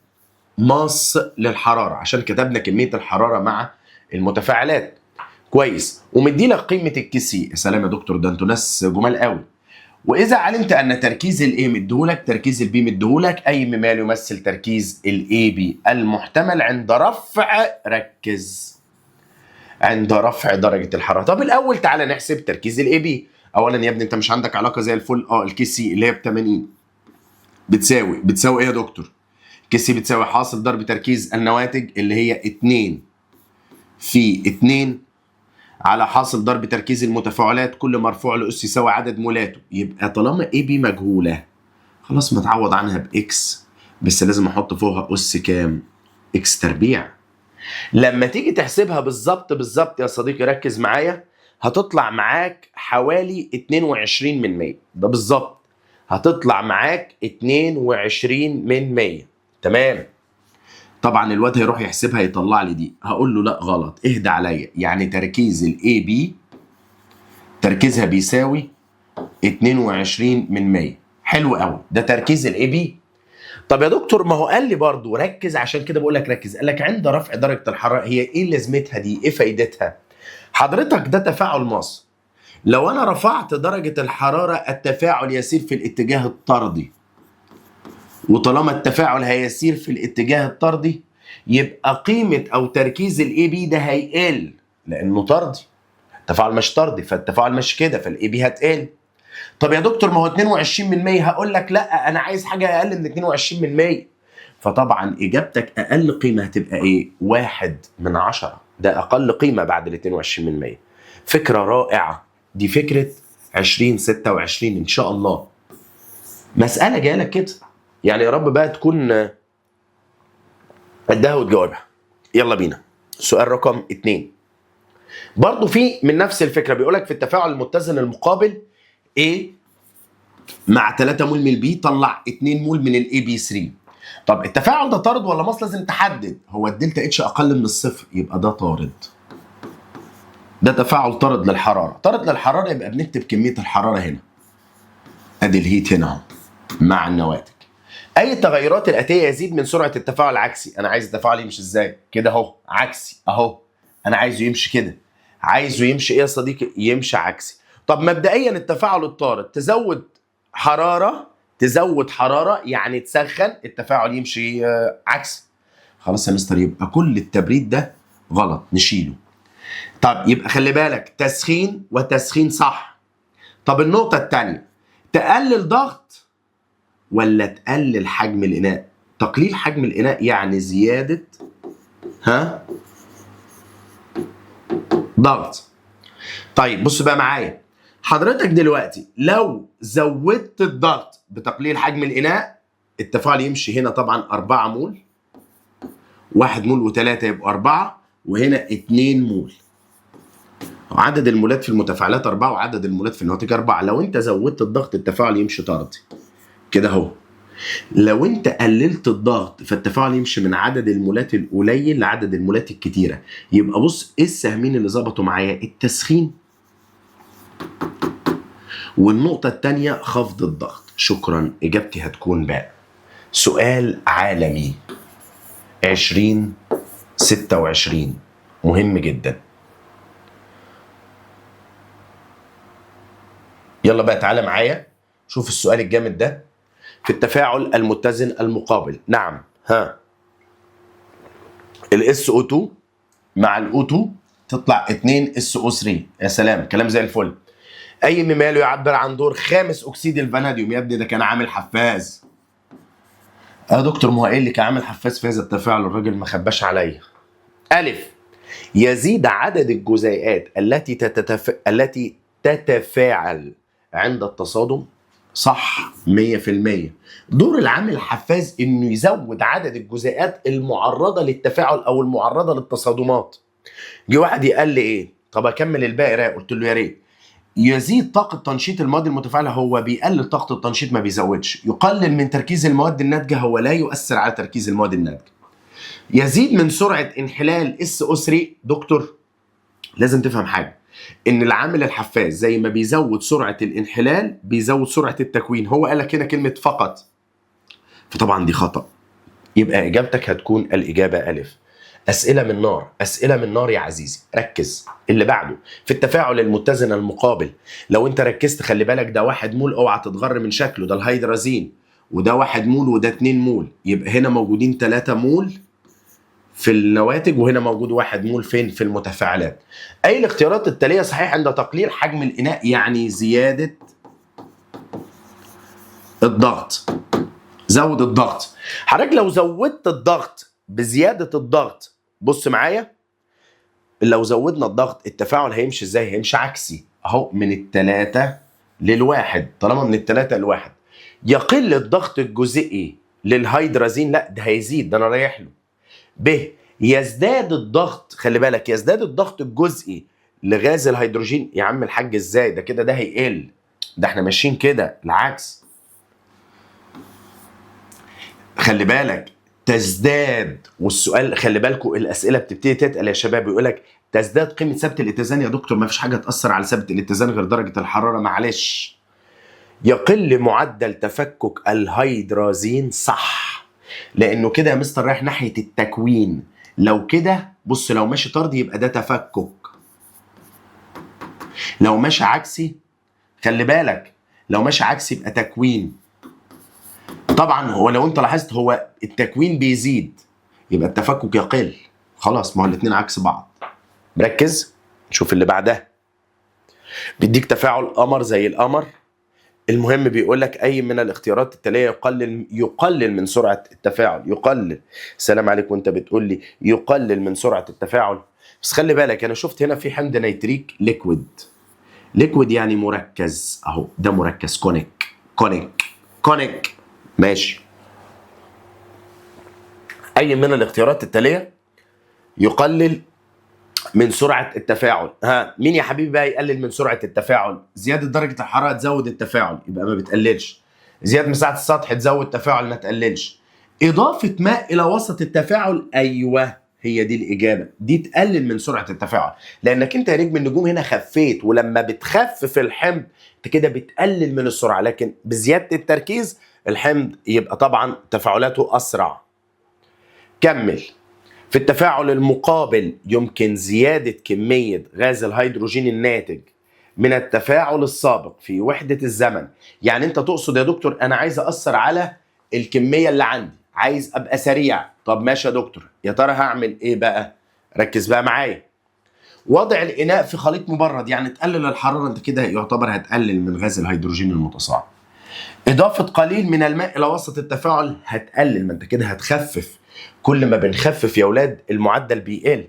ماس للحراره، عشان كتبنا كميه الحراره مع المتفاعلات، كويس، ومديلك قيمه الكيسي. يا سلام يا دكتور، ده انتوا ناس جمال قوي. واذا علمت ان تركيز الاي مديهولك، تركيز البي مديهولك، اي مال يمثل تركيز الاي بي المحتمل عند رفع، ركز، عند رفع درجه الحراره. طب الاول تعالى نحسب تركيز الاي بي. اولا يا ابني انت مش عندك علاقه زي الفل، الكي سي اللي هي ب 80 بتساوي ايه يا دكتور؟ كي سي بتساوي حاصل ضرب تركيز النواتج اللي هي 2 في 2 على حاصل ضرب تركيز المتفاعلات كل مرفوع لأس يساوي عدد مولاته. يبقى طالما اي بي مجهوله، خلاص متعوض عنها باكس، بس لازم احط فوقها اس كام؟ اكس تربيع. لما تيجي تحسبها بالظبط يا صديقي، ركز معايا، هتطلع معاك حوالي 22%. ده بالظبط هتطلع معاك 22%. تمام. طبعا الواد هيروح يحسبها يطلع لي دي، هقول له لا غلط، اهدى عليا. يعني تركيز الاي بي تركيزها بيساوي 22%. حلو قوي، ده تركيز الاي بي. طب يا دكتور ما هو قال لي برضه ركز، عشان كده بقول لك ركز. قال لك عند رفع درجه الحراره، هي ايه لازمتها دي؟ ايه فايدتها؟ حضرتك ده تفاعل ماس. لو انا رفعت درجه الحراره التفاعل يسير في الاتجاه الطردي، وطالما التفاعل هيسير في الاتجاه الطردي يبقى قيمه او تركيز الاي بي ده هيقل، لانه طردي. التفاعل مش طردي، فالتفاعل مش كده، فالاي بي هتقل. طب يا دكتور ما هو 22%، هقول لك لا انا عايز حاجه اقل من 22%. فطبعا اجابتك اقل قيمه هتبقى ايه؟ 1/10. ده اقل قيمه بعد ال 22%. فكره رائعه، دي فكره 2026 ان شاء الله. مساله جايه لك كده، يعني يا رب بقى تكون قدها وتجاوبها. يلا بينا سؤال رقم 2. برضو في من نفس الفكره، بيقولك في التفاعل المتزن المقابل A مع 3 مول من البي طلع 2 مول من الاي بي 3. طب التفاعل ده طارد ولا ماس؟ لازم تحدد. هو الدلتا اتش اقل من الصفر، يبقى ده طارد. ده تفاعل طارد للحراره. طارد للحراره يبقى بنكتب كميه الحراره هنا، ادي الهيت هنا اهو مع النواتج. اي التغيرات الاتيه يزيد من سرعه التفاعل العكسي. انا عايز التفاعل يمشي ازاي؟ كده اهو عكسي اهو. انا عايزه يمشي كده. عايزه يمشي ايه يا صديقي؟ يمشي عكسي. طب مبدئيا التفاعل الطارد تزود حراره يعني تسخن، التفاعل يمشي عكسي. خلاص يا مستر، يبقى كل التبريد ده غلط، نشيله. طب يبقى خلي بالك تسخين وتسخين صح. طب النقطه الثانيه، تقلل ضغط ولا تقلل حجم الاناء؟ تقليل حجم الاناء يعني زياده ضغط. طيب بص بقى معايا حضرتك دلوقتي، لو زودت الضغط بتقليل حجم الاناء التفاعل يمشي هنا طبعا 4 مول، 1 مول و3 يبقوا 4، وهنا 2 مول. عدد المولات في المتفاعلات 4، وعدد المولات في النواتج 4. لو انت زودت الضغط التفاعل يمشي طردي كده اهو. لو انت قللت الضغط فالتفاعل يمشي من عدد المولات القليل لعدد المولات الكتيره. يبقى بص ايه السهمين اللي ظبطوا معايا؟ التسخين، والنقطه الثانيه خفض الضغط. شكرا، اجابتي هتكون باء. سؤال عالمي 2026 مهم جدا. يلا بقى تعالى معايا شوف السؤال الجامد ده. في التفاعل المتزن المقابل، نعم ال SO2 مع ال O2 تطلع 2 SO3. يا سلام، كلام زي الفل. اي مما يعبر عن دور خامس اكسيد الفاناديوم. يا ابني ده كان عامل حفاز. يا دكتور ما هو قايل لك عامل حفاز في هذا التفاعل، الراجل ما خباش عليا. ألف، يزيد عدد الجزيئات التي تتفاعل عند التصادم. صح 100%. دور العامل الحفاز انه يزود عدد الجزيئات المعرضه للتفاعل او المعرضه للتصادمات. جه واحد قال لي ايه؟ طب اكمل الباقي رايق. قلت له يا ريت. يزيد طاقه تنشيط المواد المتفاعله، هو بيقلل طاقه التنشيط ما بيزودش. يقلل من تركيز المواد الناتجه، هو لا يؤثر على تركيز المواد الناتجه. يزيد من سرعه انحلال SO3. دكتور لازم تفهم حاجه، ان العامل الحفاز زي ما بيزود سرعه الانحلال بيزود سرعه التكوين. هو قال لك هنا كلمه فقط، فطبعا دي خطا. يبقى اجابتك هتكون الاجابه الف. اسئله من نار، اسئله من نار يا عزيزي. ركز اللي بعده. في التفاعل المتزن المقابل، لو انت ركزت خلي بالك ده 1 مول، اوعى تتغر من شكله، ده الهيدرازين، وده 1 مول وده 2 مول. يبقى هنا موجودين 3 مول في النواتج، وهنا موجود 1 مول فين؟ في المتفاعلات. اي الاختيارات التاليه صحيح عند تقليل حجم الاناء؟ يعني زياده الضغط. زود الضغط. حضرتك لو زودت الضغط بزياده الضغط، بص معايا، لو زودنا الضغط التفاعل هيمشي ازاي؟ هيمشي عكسي اهو، من ال3 لل1. طالما من ال3 ل1 يقل الضغط الجزئي للهيدرازين، لا ده هيزيد، ده انا رايح له. ب، يزداد الضغط، خلي بالك يزداد الضغط الجزئي لغاز الهيدروجين. يا عم الحاج ازاي ده كده؟ ده هيقل، ده احنا ماشيين كده العكس. خلي بالك تزداد، والسؤال خلي بالكم الاسئله بتبتدي تتقل يا شباب. بيقول لك تزداد قيمه ثابت الاتزان. يا دكتور ما فيش حاجه تاثر على ثابت الاتزان غير درجه الحراره، معلش. يقل معدل تفكك الهيدرازين. صح لانه كده يا مستر رايح ناحيه التكوين. لو كده بص، لو ماشي طردي يبقى ده تفكك، لو ماشي عكسي خلي بالك، لو ماشي عكسي يبقى تكوين. طبعا هو لو انت لاحظت هو التكوين بيزيد يبقى التفكك يقل. خلاص، ما هو الاثنين عكس بعض. مركز؟ شوف اللي بعدها، بيديك تفاعل قمر زي القمر. المهم بيقول لك اي من الاختيارات التاليه يقلل من سرعه التفاعل. يقلل، سلام عليك وانت بتقول لي يقلل من سرعه التفاعل. بس خلي بالك انا شفت هنا في حمض نيتريك ليكويد. ليكويد يعني مركز اهو، ده مركز كونيك كونيك كونيك. ماشي. اي من الاختيارات التاليه يقلل من سرعه التفاعل. ها، مين يا حبيبي بقى يقلل من سرعه التفاعل؟ زياده درجه الحراره تزود التفاعل يبقى ما بتقللش. زياده مساحه السطح تزود التفاعل ما تقللش. اضافه ماء الى وسط التفاعل، ايوه هي دي الاجابه، دي تقلل من سرعه التفاعل. لانك انت يا نجم النجوم هنا خفيت، ولما بتخفف الحمض انت كده بتقلل من السرعه، لكن بزياده التركيز الحمض يبقى طبعا تفاعلاته اسرع. كمل. في التفاعل المقابل يمكن زيادة كمية غاز الهيدروجين الناتج من التفاعل السابق في وحدة الزمن. يعني انت تقصد يا دكتور انا عايز اثر على الكمية اللي عندي، عايز ابقى سريع. طب ماشي يا دكتور، يا ترى هعمل ايه بقى؟ ركز بقى معايا. وضع الاناء في خليط مبرد، يعني تقلل الحرارة، انت كده يعتبر هتقلل من غاز الهيدروجين المتصاعد. اضافة قليل من الماء الى وسط التفاعل هتقلل، ما انت كده هتخفف. كل ما بنخفف يا اولاد المعدل بيقل.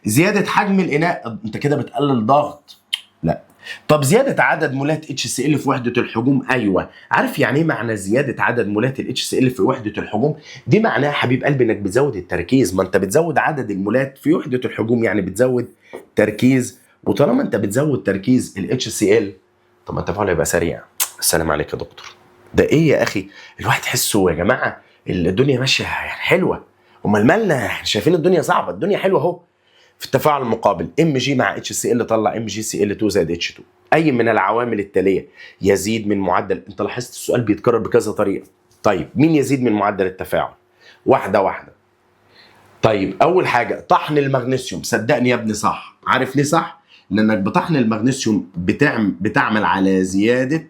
زيادة حجم الاناء، انت كده بتقلل ضغط. لا. طب زيادة عدد مولات HCl في وحدة الحجوم، ايوه. عارف يعني ايه معنى زيادة عدد مولات HCl في وحدة الحجوم؟ دي معناها حبيب قلبي انك بتزود التركيز، ما انت بتزود عدد المولات في وحدة الحجوم يعني بتزود تركيز، وطالما انت بتزود تركيز HCl طب ما التفاعل هيبقى سريع. السلام عليك يا دكتور. ده ايه يا اخي؟ الواحد تحسه يا جماعه الدنيا ماشيه يعني حلوه، امال مالنا احنا شايفين الدنيا صعبه؟ الدنيا حلوه اهو. في التفاعل المقابل Mg مع HCl طلع MgCl2 زائد H2. اي من العوامل التاليه يزيد من معدل، انت لاحظت السؤال بيتكرر بكذا طريقه. طيب مين يزيد من معدل التفاعل؟ واحده واحده. طيب اول حاجه طحن المغنيسيوم، صدقني يا ابني صح. عارف ليه صح؟ لانك بطحن المغنيسيوم بتعمل على زياده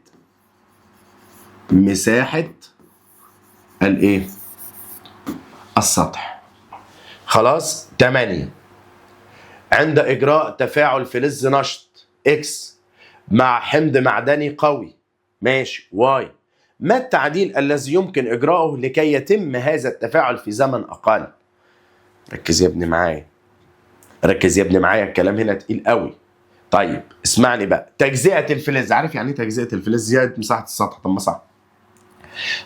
مساحة الايه؟ السطح. خلاص. 8 عند اجراء تفاعل فلز نشط اكس مع حمض معدني قوي، ماشي، واي، ما التعديل الذي يمكن اجراؤه لكي يتم هذا التفاعل في زمن اقل؟ ركز يا ابني معايا، ركز يا ابني معايا، الكلام هنا تقيل قوي. طيب اسمعني بقى. تجزئة الفلز، عارف يعني ايه تجزئة الفلز؟ زيادة مساحة السطح. طب ما صح.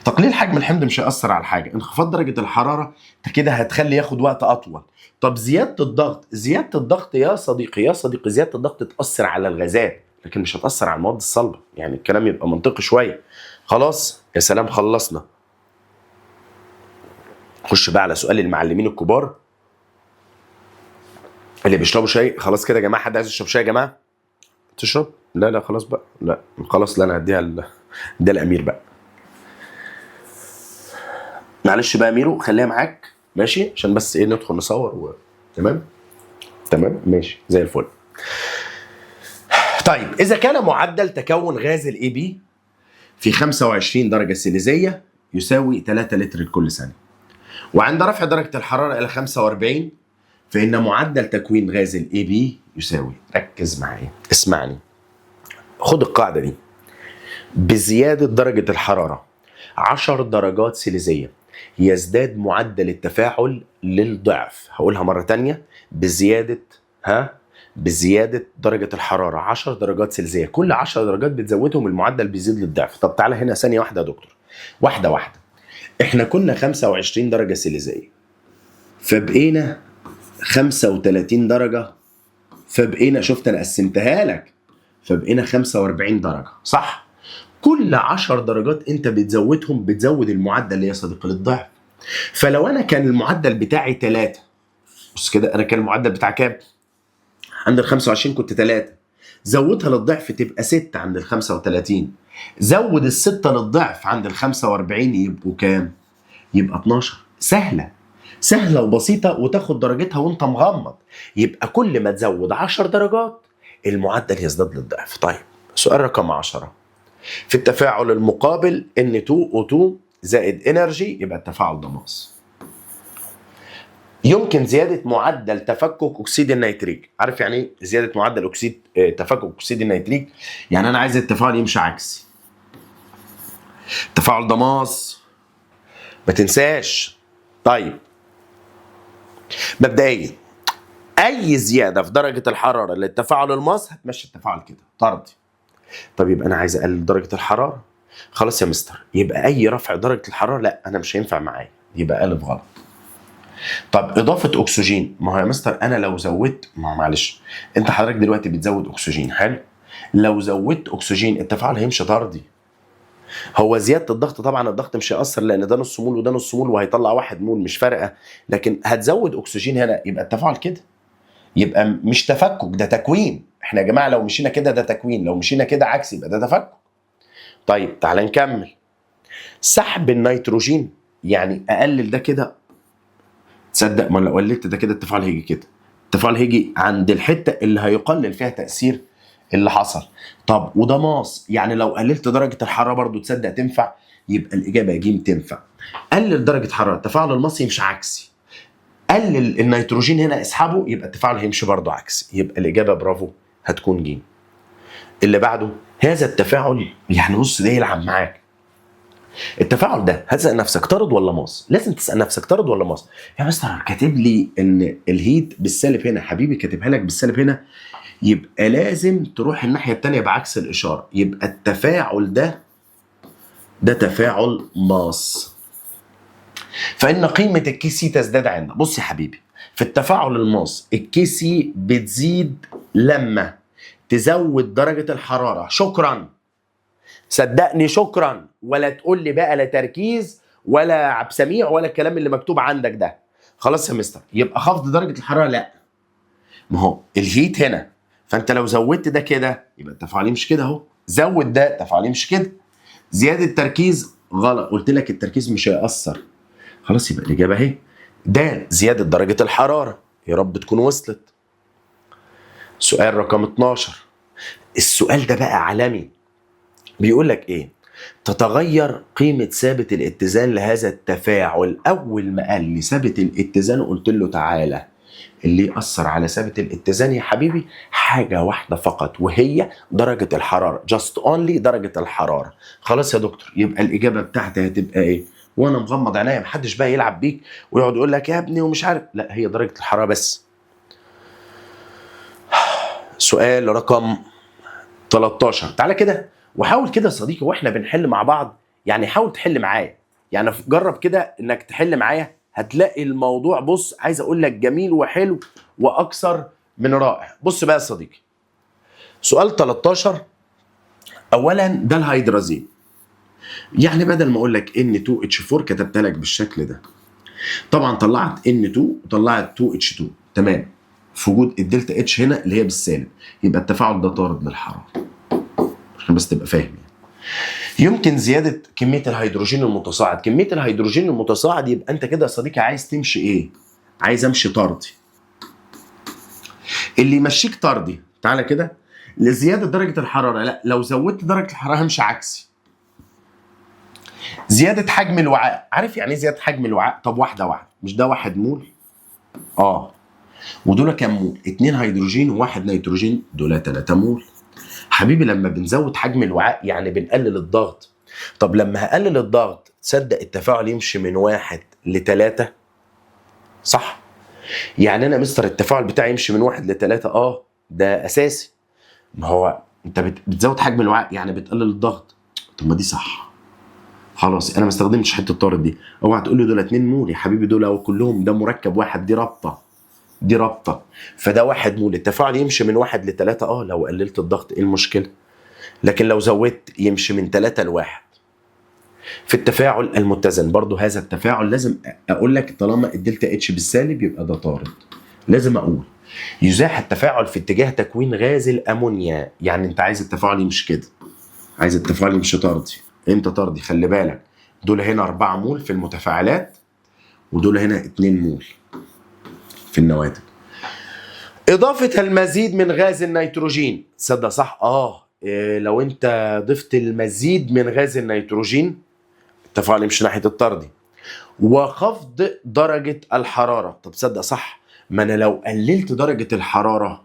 تقليل حجم الحمض مش هيأثر على حاجة. انخفاض درجة الحرارة انت كده هتخلي ياخد وقت أطول. طب زيادة الضغط، زيادة الضغط يا صديقي يا صديقي زيادة الضغط تأثر على الغازات لكن مش هتأثر على المواد الصلبة. يعني الكلام يبقى منطقي شوية. خلاص يا سلام، خلصنا. خش بقى على سؤال المعلمين الكبار اللي بيشربوا شاي. خلاص كده يا جماعة، حد عايز يشرب شاي يا جماعة؟ تشرب؟ لا لا خلاص بقى، لا خلاص، لا انا هديها ده الأمير بقى. معلش بقى ميرو خليها معاك ماشي، عشان بس ايه ندخل نصور تمام تمام ماشي زي الفل. طيب اذا كان معدل تكون غاز الاي بي في 25 درجه سيليزيه يساوي 3 لتر لكل ثانيه، وعند رفع درجه الحراره الى 45 فان معدل تكوين غاز الاي بي يساوي، ركز معايا اسمعني، خد القاعده دي، بزياده درجه الحراره 10 درجات سيليزيه يزداد معدل التفاعل للضعف. هقولها مرة تانية، بزيادة درجة الحرارة 10 درجات سيليزية، كل 10 درجات بتزودهم المعدل بيزيد للضعف. طب تعالى هنا ثانية واحدة يا دكتور، واحدة واحدة. احنا كنا 25 درجة سيليزية فبقينا 35 درجة، فبقينا، شفت انا قسمتها لك، فبقينا 45 درجة صح؟ كل 10 درجات انت بتزودهم بتزود المعدل يا صديقي للضعف. فلو انا كان المعدل بتاعي 3، بص كده، انا كان المعدل بتاعي كام؟ عند ال 25 كنت 3، زودها للضعف تبقى 6 عند ال 35، زود ال6 للضعف عند ال 45 يبقوا كام؟ يبقى 12. سهله وبسيطه وتاخد درجتها وانت مغمض. يبقى كل ما تزود 10 درجات المعدل يزداد للضعف. طيب سؤال رقم 10. في التفاعل المقابل N2O2 زائد انرجي، يبقى التفاعل ده ماس. يمكن زياده معدل تفكك اكسيد النيتريك. عارف يعني ايه زياده معدل تفكك اكسيد النيتريك؟ يعني انا عايز التفاعل يمشي عكسي. التفاعل ده ماس، ما تنساش. طيب مبدئيا اي زياده في درجه الحراره للتفاعل الماس هتمشي التفاعل كده طردي. طب يبقى انا عايز اقلل درجه الحراره. خلاص يا مستر، يبقى اي رفع درجه الحراره لا انا مش هينفع معايا، يبقى الف غلط. طب اضافه اكسجين، ما هو يا مستر انا لو زودت، ما معلش انت حضرتك دلوقتي بتزود اكسجين، حلو. لو زودت اكسجين التفاعل هيمشي طردي. هو زياده الضغط طبعا الضغط مش هيأثر لان ده نص مول وده نص مول وهيطلع 1 مول مش فارقه، لكن هتزود اكسجين هنا يبقى التفاعل كده. يبقى مش تفكك، ده تكوين. احنا يا جماعه لو مشينا كده ده تكوين، لو مشينا كده عكس يبقى ده تفكك. طيب تعال نكمل. سحب النيتروجين، يعني اقلل ده كده. تصدق ما لو قللت ده كده التفاعل هيجي كده. التفاعل هيجي عند الحته اللي هيقلل فيها تاثير اللي حصل. طب وده ماس، يعني لو قللت درجه الحراره برضو تصدق تنفع، يبقى الاجابه ج تنفع. قلل درجه حراره التفاعل الماسي يمشي عكسي. قلل النيتروجين هنا اسحبه يبقى التفاعل هيمشي برضو عكسي، يبقى الاجابه برافو هتكون ج. اللي بعده هذا التفاعل، يعني بص ده يلعب معاك. التفاعل ده هتسال نفسك طرد ولا ماس؟ لازم تسال نفسك طرد ولا ماس. يا مستر كاتب لي ان الهيت بالسالب هنا، حبيبي كاتبها لك بالسالب هنا، يبقى لازم تروح الناحيه الثانيه بعكس الاشاره، يبقى التفاعل ده تفاعل ماس. فان قيمه الكي سي تزداد عندنا. بص يا حبيبي، في التفاعل الماس الكي سي بتزيد لما تزود درجه الحراره. شكرا، صدقني شكرا، ولا تقول لي بقى لا تركيز ولا عبد سميع ولا الكلام اللي مكتوب عندك ده. خلاص يا مستر، يبقى خفض درجه الحراره لا، ما هو الهيت هنا، فانت لو زودت ده كده يبقى التفاعل يمشي كده اهو. زود ده التفاعل يمشي كده. زياده التركيز غلط، قلت لك التركيز مش هيأثر. خلاص يبقى الاجابه اهي، ده زياده درجه الحراره. يا رب تكون وصلت. سؤال رقم 12. السؤال ده بقى عالمي. بيقول لك ايه؟ تتغير قيمة ثابت الاتزان لهذا التفاعل. أول ما قال لي ثابت الاتزان قلت له تعالى، اللي يأثر على ثابت الاتزان يا حبيبي حاجة واحدة فقط، وهي درجة الحرارة. just only درجة الحرارة. خلاص يا دكتور، يبقى الإجابة بتاعتي هتبقى إيه؟ وأنا مغمض عينيا، محدش بقى يلعب بيك ويقعد يقول لك يا ابني ومش عارف، لا هي درجة الحرارة بس. سؤال رقم 13. تعالى كده وحاول كده يا صديقي واحنا بنحل مع بعض، يعني حاول تحل معايا، يعني جرب كده انك تحل معايا، هتلاقي الموضوع بص عايز اقول لك جميل وحلو واكثر من رائع. بص بقى يا صديقي، سؤال 13. اولا ده الهيدرازين، يعني بدل ما اقول لك N2H4 كتبت لك بالشكل ده. طبعا طلعت N2 وطلعت 2H2 تمام، في وجود الدلتا اتش هنا اللي هي بالسالب، يبقى التفاعل ده طارد للحراره، عشان بس تبقى فاهم. يمكن زياده كميه الهيدروجين المتصاعد. كميه الهيدروجين المتصاعد يبقى انت كده يا صديقي عايز تمشي ايه؟ عايز امشي طردي. اللي يمشيك طردي تعالى كده لزياده درجه الحراره، لا لو زودت درجه الحراره همشي عكسي. زياده حجم الوعاء، عارف يعني ايه زياده حجم الوعاء؟ طب واحده واحده، مش ده 1 مول؟ ودول كام مول؟ 2 هيدروجين و1 نيتروجين، دول 3 مول. حبيبي لما بنزود حجم الوعاء يعني بنقلل الضغط. طب لما هقلل الضغط تصدق التفاعل يمشي من 1 ل3؟ صح؟ يعني انا مستر التفاعل بتاعي يمشي من 1 ل3، ده اساسي. ما هو انت بتزود حجم الوعاء يعني بتقلل الضغط. طب ما دي صح. خلاص انا ما استخدمتش حته الطارد دي. اوعى تقول لي دول 2 مول يا حبيبي، دول كلهم ده مركب واحد، دي رابطه، فده 1 مول. التفاعل يمشي من 1 ل3 لو قللت الضغط ايه المشكله؟ لكن لو زودت يمشي من 3 ل1. في التفاعل المتزن برضو هذا التفاعل لازم اقول لك طالما الدلتا اتش بالسالب يبقى ده طارد. لازم اقول يزاح التفاعل في اتجاه تكوين غاز الامونيا، يعني انت عايز التفاعل يمشي كده، عايز التفاعل يمشي طردي. امتى طردي؟ خلي بالك دول هنا 4 مول في المتفاعلات ودول هنا 2 مول في النواتج. إضافة المزيد من غاز النيتروجين، تصدق صح؟ لو أنت ضفت المزيد من غاز النيتروجين التفاعل يمشي ناحية الطردي. وخفض درجة الحرارة، طب تصدق صح؟ ما أنا لو قللت درجة الحرارة،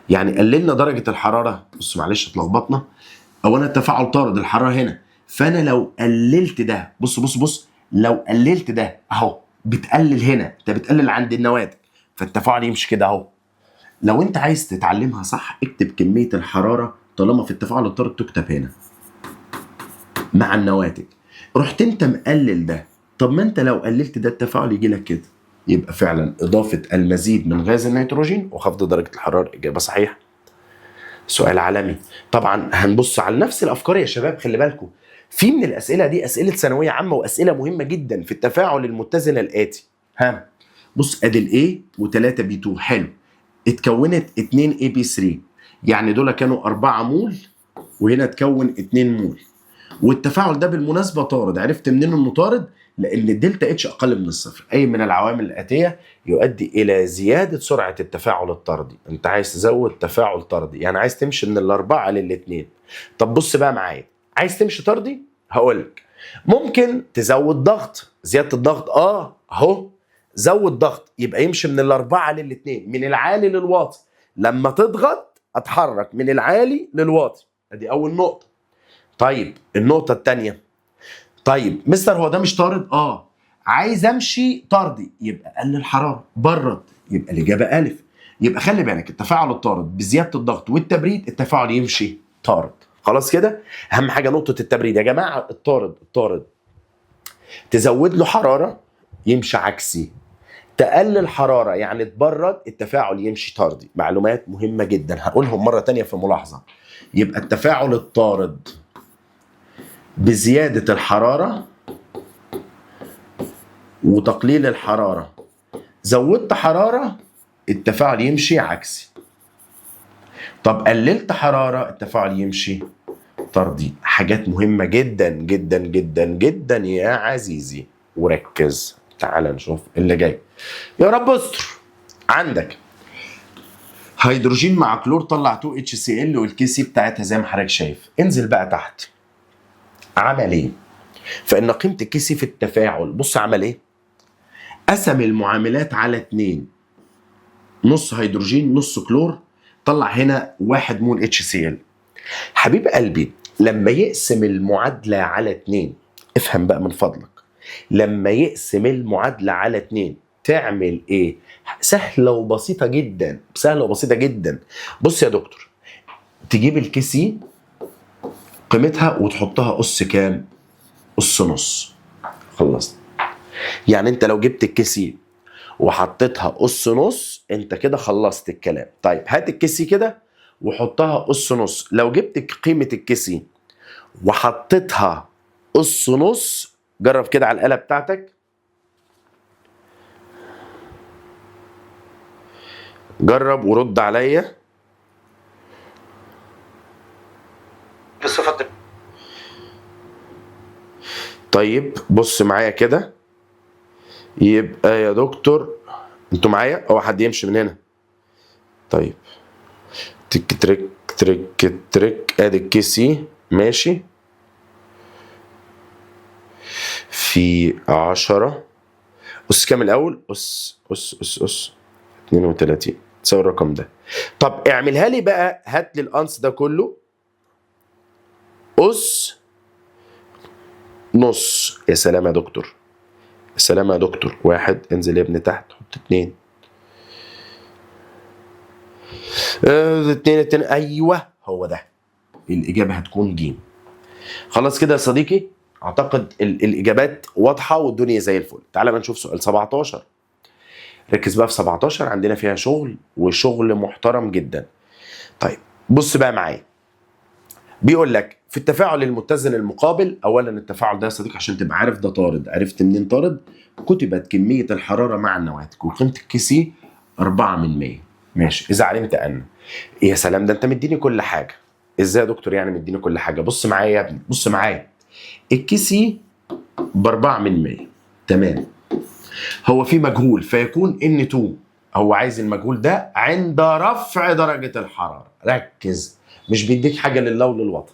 يعني قللنا درجة الحرارة، بص معلش اتلخبطنا، أولا التفاعل طارد الحرارة هنا، فأنا لو قللت ده، بص لو قللت ده أهو، بتقلل هنا، أنت بتقلل عند النواتج، فالتفاعل يمشي كده أهو. لو انت عايز تتعلمها صح اكتب كمية الحرارة طالما في التفاعل الطارد تكتب هنا مع النواتج. رحت انت مقلل ده، طب ما انت لو قللت ده التفاعل يجي لك كده. يبقى فعلا إضافة المزيد من غاز النيتروجين وخفض درجة الحرارة إجابة صحيحة. سؤال عالمي. طبعا هنبص على نفس الأفكار يا شباب، خلي بالكم في من الأسئلة دي أسئلة ثانوية عامة وأسئلة مهمة جدا في التفاعل المتزن الآتي. بص ادي الاي و3 بي 2 حلو، اتكونت 2 اي بي 3، يعني دول كانوا 4 مول وهنا اتكون 2 مول. والتفاعل ده بالمناسبه طارد، عرفت منين انه طارد؟ لان الدلتا اتش اقل من الصفر، اي من العوامل الاتيه يؤدي الى زياده سرعه التفاعل الطردي. انت عايز تزود تفاعل طردي، يعني عايز تمشي من الاربعه للاثنين. طب بص بقى معايا، عايز تمشي طردي هقولك ممكن تزود ضغط، زياده الضغط اهو، زود ضغط يبقى يمشي من الاربعه للاثنين، من العالي للواطي. لما تضغط اتحرك من العالي للواطي، ادي اول نقطه. طيب النقطه الثانيه، طيب مستر هو ده مش طارد؟ عايز امشي طردي يبقى قلل الحراره، برد يبقى الاجابه الف. يبقى خلي بالك التفاعل الطارد بزياده الضغط والتبريد التفاعل يمشي طارد. خلاص كده. اهم حاجه نقطه التبريد يا جماعه، الطارد تزود له حراره يمشي عكسي، تقلل حراره يعني تبرد التفاعل يمشي طردي. معلومات مهمه جدا هقولهم مره تانية في ملاحظه. يبقى التفاعل الطارد بزياده الحراره وتقليل الحراره، زودت حراره التفاعل يمشي عكسي، طب قللت حراره التفاعل يمشي طردي. حاجات مهمه جدا جدا جدا جدا يا عزيزي، وركز. تعال نشوف اللي جاي يا رب استر. عندك هيدروجين مع كلور طلع 2 اتش سي ال والكي سي بتاعتها زي ما حضرتك شايف. انزل بقى تحت، عمل ايه؟ فان قيمه الكي سي في التفاعل، بص عمل ايه؟ قسم المعاملات على 2، نص هيدروجين نص كلور، طلع هنا 1 مول اتش سي ال. حبيب قلبي لما يقسم المعادله على 2، افهم بقى من فضلك، لما يقسم المعادله على 2 تعمل ايه؟ سهله وبسيطه جدا، سهله وبسيطه جدا. بص يا دكتور، تجيب الكي سي قيمتها وتحطها اس كام؟ اس نص. خلصت. يعني انت لو جبت الكي سي وحطيتها اس نص انت كده خلصت الكلام. طيب هات الكي سي كده وحطها اس نص. لو جبت قيمه الكي سي وحطيتها اس نص، جرب كده على الآلة بتاعتك، جرب ورد عليا بصفة. طيب بص معايا كده، يبقى يا دكتور انتوا معايا؟ او حد يمشي من هنا؟ طيب تك ترك ترك ترك، ادي الكي سي ماشي في 10 اس كام الاول؟ اس 32 تساوي الرقم ده. طب اعملها لي بقى، هات لي الانس ده كله اس نص. يا سلام يا دكتور، يا سلام يا دكتور. 1 انزل يا ابني تحت، حط 2 2 ايوه هو ده. الاجابه هتكون ج. خلاص كده يا صديقي، اعتقد الاجابات واضحه والدنيا زي الفل. تعالى بقى نشوف سؤال 17. ركز بقى في 17، عندنا فيها شغل وشغل محترم جدا. طيب بص بقى معايا، بيقول لك في التفاعل المتزن المقابل، اولا التفاعل ده يا صديقي عشان تبقى عارف ده طارد، عرفت منين طارد؟ كتبت كميه الحراره مع النواتج وقيمه الكي سي 4%. ماشي. اذا علمت ان، يا سلام ده انت مديني كل حاجه. ازاي يا دكتور يعني مديني كل حاجه؟ بص معايا يا ابني، بص معايا، الكي سي ب 4%، تمام. هو في مجهول فيكون N2. هو عايز المجهول ده عند رفع درجة الحرارة. ركز، مش بيديك حاجة لله وللوطن،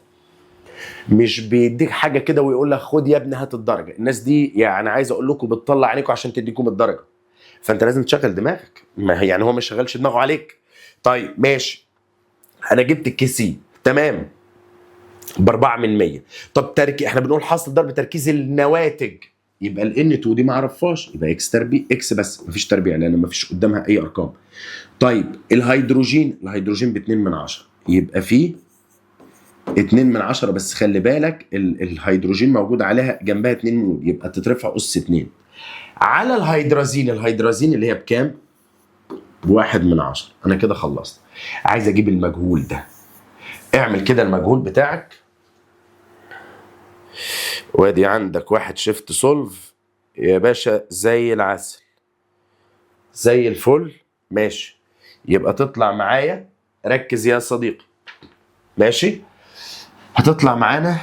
مش بيديك حاجة كده ويقول لك خد يا ابني هات الدرجة. الناس دي يعني عايز اقول لكم بتطلع عينيكم عشان تديكم الدرجة، فانت لازم تشغل دماغك. ما هي يعني هو مش شغلش دماغه عليك. طيب ماشي، انا جبت الكيسي تمام ب4%. طب احنا بنقول حاصل ضرب تركيز النواتج، يبقى ال N2 دي ما اعرفهاش، يبقى اكس تربيع، اكس بس مفيش تربيع لان مفيش قدامها اي ارقام. طيب الهيدروجين ب2/10، يبقى فيه 2/10، بس خلي بالك الهيدروجين موجود عليها جنبها 2 مول، يبقى تترفع أس 2 على الهيدرازين. الهيدرازين اللي هي بكام؟ ب1/10. أنا كده خلصت. عايز أجيب المجهول ده. اعمل كده المجهول بتاعك، وادي عندك واحد شيفت سولف يا باشا زي العسل زي الفل. ماشي، يبقى تطلع معايا، ركز يا صديقي، ماشي، هتطلع معانا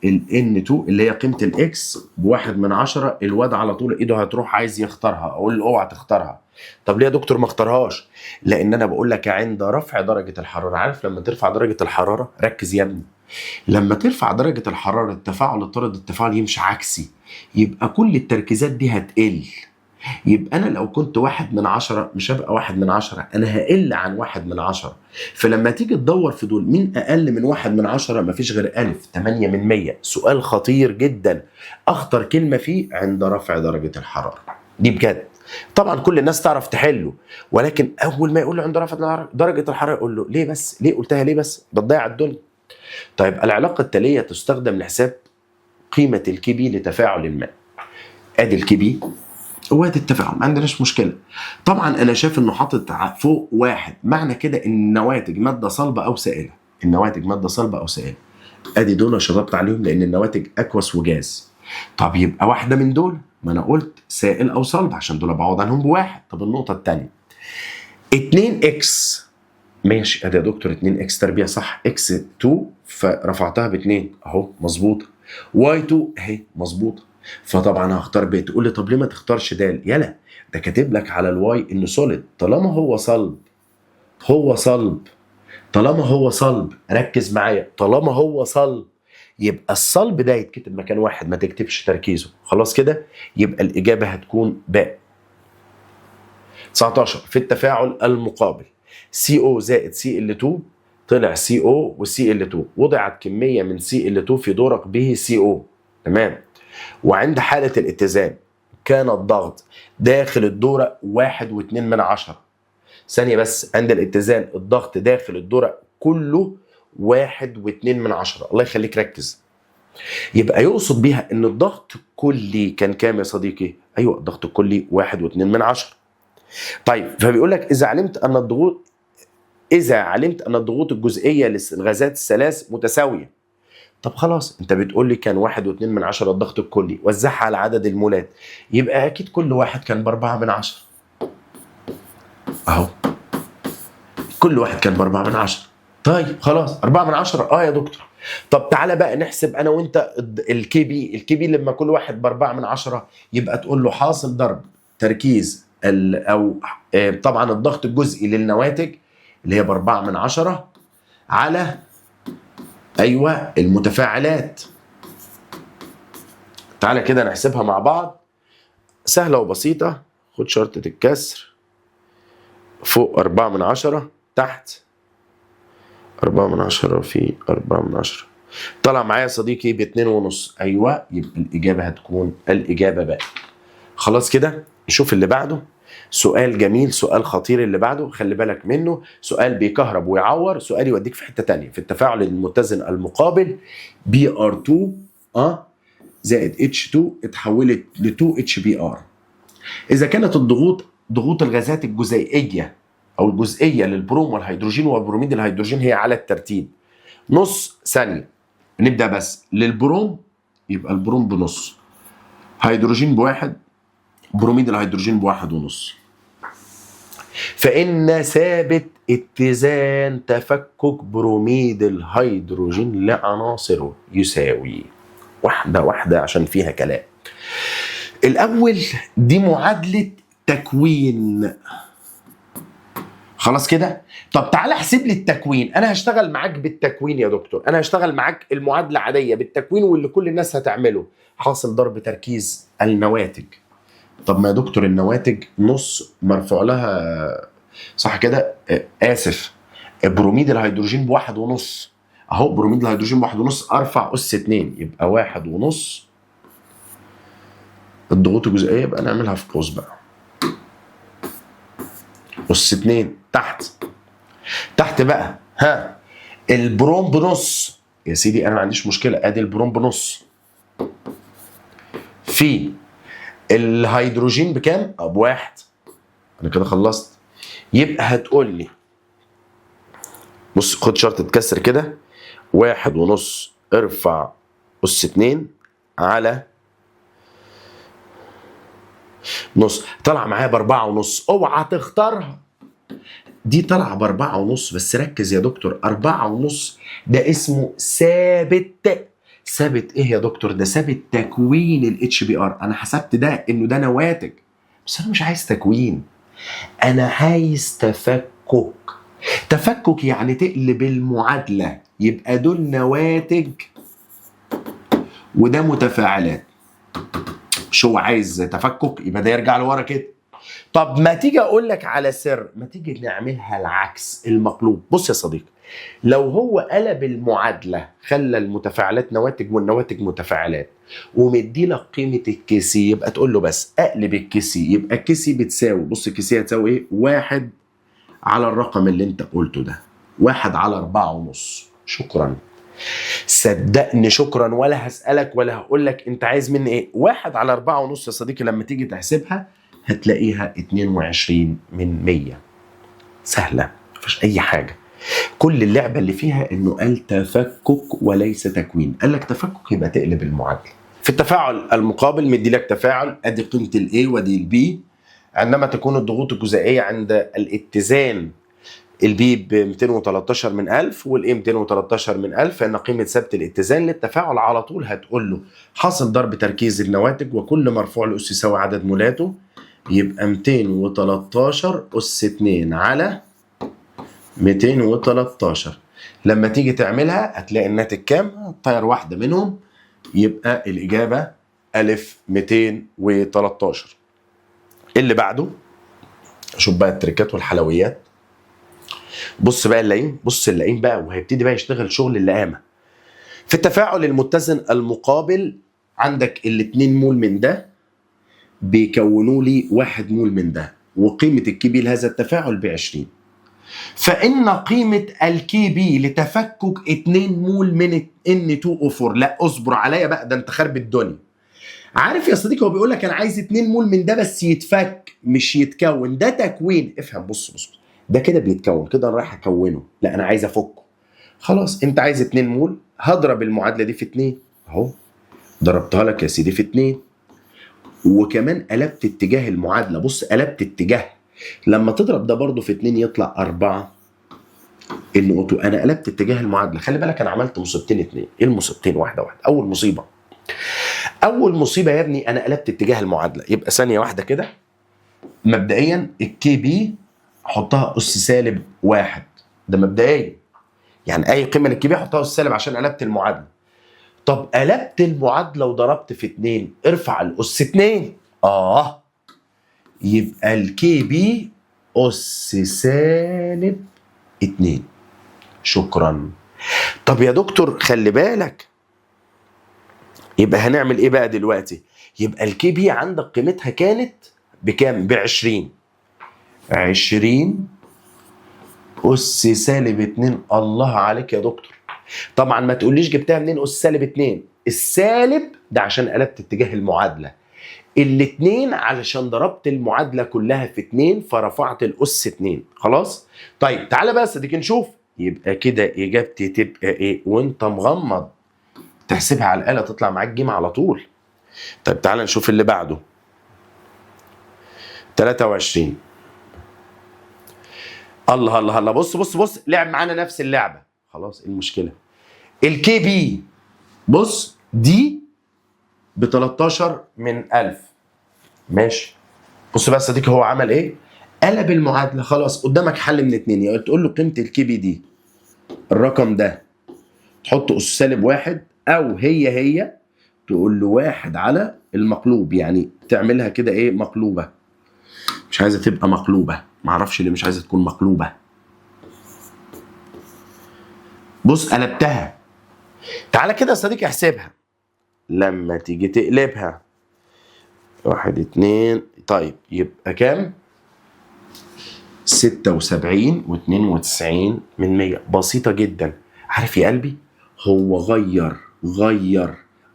ال N2 اللي هي قيمة الإكس ب1/10. الواد على طول إيده هتروح عايز يختارها، أقول له أوعى تختارها. طب ليه يا دكتور ما اختارهاش؟ لأن أنا بقول لك عند رفع درجة الحرارة. عارف لما ترفع درجة الحرارة، ركز يا ابني، لما ترفع درجة الحرارة التفاعل الطارد التفاعل يمشي عكسي، يبقى كل التركيزات دي هتقل. يبقى أنا لو كنت 1/10 مش هبقى 1/10، أنا هقل عن 1/10. فلما تيجي تدور في دول مين أقل من 1/10، مفيش غير ألف 8/100. سؤال خطير جدا، أخطر كلمة فيه عند رفع درجة الحرارة دي بجد. طبعا كل الناس تعرف تحله، ولكن أول ما يقول له عند رفع درجة الحرارة يقول له ليه بس؟ ليه قلتها ليه بس؟ بتضيع الدنيا. طيب العلاقة التالية تستخدم لحساب قيمة الكيبي لتفاعل الماء. أدي الكيبي وادي التفاعل، ما عندناش مشكله. طبعا انا شايف انه حاطط فوق 1، معنى كده ان النواتج ماده صلبه او سائله. النواتج ماده صلبه او سائله، ادي دول شطبت عليهم لان النواتج اكوس وجاز. طب يبقى واحده من دول، ما انا قلت سائل او صلب عشان دول بعوض عنهم ب1. طب النقطه الثانيه 2 اكس، ماشي، ادي يا دكتور 2 اكس تربيع صح، اكس 2 فرفعتها ب2 اهو مظبوطه، واي 2 اهي مظبوطه. فطبعا هختار ب. تقول لي طب ليه ما تختارش د؟ يلا ده كاتب لك على الواي انه سوليد. طالما هو صلب، هو صلب، طالما هو صلب، ركز معايا، طالما هو صلب يبقى الصلب ده يتكتب مكان واحد، ما تكتبش تركيزه. خلاص كده، يبقى الاجابه هتكون باء. 19 في التفاعل المقابل CO زائد Cl2 طلع CO وCl2، وضعت كميه من Cl2 في دورق به CO، تمام. وعند حالة الاتزان كان الضغط داخل الدورة 1.2. ثانية بس، عند الاتزان الضغط داخل الدورة كله 1.2. الله يخليك ركز. يبقى يقصد بيها ان الضغط الكلي كان كام يا صديقي؟ ايوه الضغط الكلي 1.2. طيب فبيقول لك اذا علمت ان الضغوط الجزئية للغازات الثلاث متساوية. طب خلاص، انت بتقول لي كان 1.2 الضغط الكلي، وزعها على عدد المولات، يبقى اكيد كل واحد كان ب4/10 اهو، كل واحد كان ب4/10. طيب خلاص 4/10 يا دكتور. طب تعالى بقى نحسب انا وانت الكي بي لما كل واحد ب4/10، يبقى تقول له حاصل ضرب تركيز او طبعا الضغط الجزئي للنواتج اللي هي ب4/10 على ايوه المتفاعلات. تعالى كده نحسبها مع بعض، سهله وبسيطه. خد شرطه الكسر، فوق 4/10 تحت 4/10 في 4/10، طلع معايا يا صديقي ب2.5. ايوه، يبقى الاجابه هتكون الاجابه بقى. خلاص كده، نشوف اللي بعده. سؤال جميل، سؤال خطير اللي بعده، خلي بالك منه. سؤال بيكهرب ويعور، سؤال يوديك في حته تانية. في التفاعل المتزن المقابل Br2 زائد H2 اتحولت ل 2HBr. اذا كانت ضغوط الغازات الجزيئيه او الجزئيه للبروم والهيدروجين وبروميد الهيدروجين هي على الترتيب نص ثانيه. نبدا بس للبروم، يبقى البروم بنص، هيدروجين ب1، بروميد الهيدروجين ب1.5. فإن ثابت اتزان تفكك بروميد الهيدروجين لعناصره يساوي واحدة واحدة عشان فيها كلام. الاول دي معادله تكوين، خلاص كده. طب تعالى احسب لي التكوين. انا هشتغل معاك بالتكوين يا دكتور، انا هشتغل معاك المعادله عاديه بالتكوين واللي كل الناس هتعمله، حاصل ضرب تركيز النواتج. طب ما يا دكتور النواتج نص مرفوع لها، صح كده؟ اسف، بروميد الهيدروجين بواحد ونص، اهو بروميد الهيدروجين بواحد ونص ارفع اس 2، يبقى واحد ونص الضغوط الجزيئيه، يبقى نعملها في قوس بقى، اس 2 تحت بقى. ها، البروم بنص يا سيدي، انا ما عنديش مشكله، ادي البروم بنص، في الهيدروجين بكام؟ بواحد. انا كده خلصت. يبقى هتقول لي بص، خد شرط تكسر كده، واحد ونص ارفع اس 2 على نص، طلع معايا باربعة ونص. اوعى تختارها، دي طالعه باربعة ونص، بس ركز يا دكتور، أربعة ونص ده اسمه ثابت. ثابت ايه يا دكتور؟ ده ثابت تكوين الاتش بي ار. انا حسبت ده انه ده نواتج، بس انا مش عايز تكوين، انا عايز تفكك. تفكك يعني تقلب المعادله، يبقى دول نواتج وده متفاعلات. مش هو عايز تفكك؟ يبقى ده يرجع لورا كده. طب ما تيجي اقول لك على سر، ما تيجي نعملها العكس المقلوب. بص يا صديقي، لو هو قلب المعادله خلى المتفاعلات نواتج والنواتج متفاعلات ومدي لك قيمه الكيسي، يبقى تقول له بس اقلب الكيسي، يبقى الكيسي بتساوي، بص الكيسي هتساوي ايه؟ واحد على الرقم اللي انت قلته ده، واحد على أربعة ونص. شكرا، صدقني شكرا، ولا هسألك ولا هقول لك انت عايز مني ايه. واحد على أربعة ونص يا صديقي لما تيجي تحسبها هتلاقيها 22 من 100. سهلة، مفيش أي حاجة. كل اللعبة اللي فيها إنه قال تفكك وليس تكوين. قال لك تفكك يبقى تقلب المعادلة. في التفاعل المقابل مدي لك تفاعل، أدي قيمة الA ودي الB. عندما تكون الضغوط الجزيئية عند الاتزان، البي ب 213 من 1000 والاي 213 من 1000، فإن قيمة ثبت الاتزان للتفاعل على طول هتقول له حاصل ضرب تركيز النواتج وكل مرفوع لأس يساوي عدد مولاته، يبقى 213 أس 2 على 213. لما تيجي تعملها هتلاقي الناتج كام؟ طير واحدة منهم، يبقى الإجابة ألف 213. اللي بعده شوف بقى التركات والحلويات. بص بقى اللئيم، بص اللئيم بقى، وهيبتدي بقى يشتغل شغل اللئامة. في التفاعل المتزن المقابل عندك الاتنين مول من ده بيكونوا لي 1 مول من ده، وقيمة الكي بي لهذا التفاعل ب20. فإن قيمة الكي بي لتفكك 2 مول من N2O4. لا اصبر عليا بقى، ده انت خرب الدنيا. عارف يا صديقي، هو بيقول لك انا عايز 2 مول من ده بس يتفك مش يتكون، ده تكوين. افهم، بص ده كده بيتكون، كده انا رايح اكونه، لا انا عايز افكه. خلاص انت عايز 2 مول، هضرب المعادله دي في 2 اهو، ضربتها لك يا سيدي في 2، وكمان قلبت اتجاه المعادله. بص قلبت اتجاه، لما تضرب ده برضو في 2 يطلع 4 NO2. انا قلبت اتجاه المعادله. خلي بالك انا عملت مصيبتين اتنين. ايه المصيبتين؟ واحده. اول مصيبه يا ابني انا قلبت اتجاه المعادله. يبقى ثانيه واحده كده، مبدئيا الكي بي حطها اس سالب 1، ده مبدئيا، يعني اي قيمه للكي بي حطها اس سالب عشان قلبت المعادله. طب قلبت المعادله وضربت في 2، ارفع الاس 2. يبقى الكي بي اس سالب 2. شكرا. طب يا دكتور خلي بالك، يبقى هنعمل ايه بقى دلوقتي؟ يبقى الكي بي عندك قيمتها كانت بكام؟ ب20. 20 اس سالب 2. الله عليك يا دكتور. طبعا ما تقوليش جبتها منين اس سالب 2. السالب ده عشان قلبت اتجاه المعادله، الاتنين علشان ضربت المعادله كلها في 2 فرفعت الاس 2. خلاص. طيب تعالى بس اديك نشوف. يبقى كده اجابتي تبقى ايه وانت مغمض؟ تحسبها على الاله تطلع معاك جيم على طول. طيب تعالى نشوف اللي بعده. 23. الله بص لعب معانا نفس اللعبه. خلاص ايه المشكله؟ الكي بي بص دي ب 13 من 1000 ماشي. بص بقى يا صديقي هو عمل ايه؟ قلب المعادله. خلاص قدامك حل من اتنين، يا تقول له قيمه الكي بي دي الرقم ده تحط اس سالب واحد، او هي تقول له واحد على المقلوب، يعني تعملها كده ايه مقلوبه. مش عايزه تبقى مقلوبه، معرفش ليه مش عايزه تكون مقلوبه. بص قلبتها. تعالى كده يا صديقي احسبها. لما تيجي تقلبها واحد اتنين، طيب يبقى كام؟ 76.92%. بسيطة جدا. عارف يا قلبي هو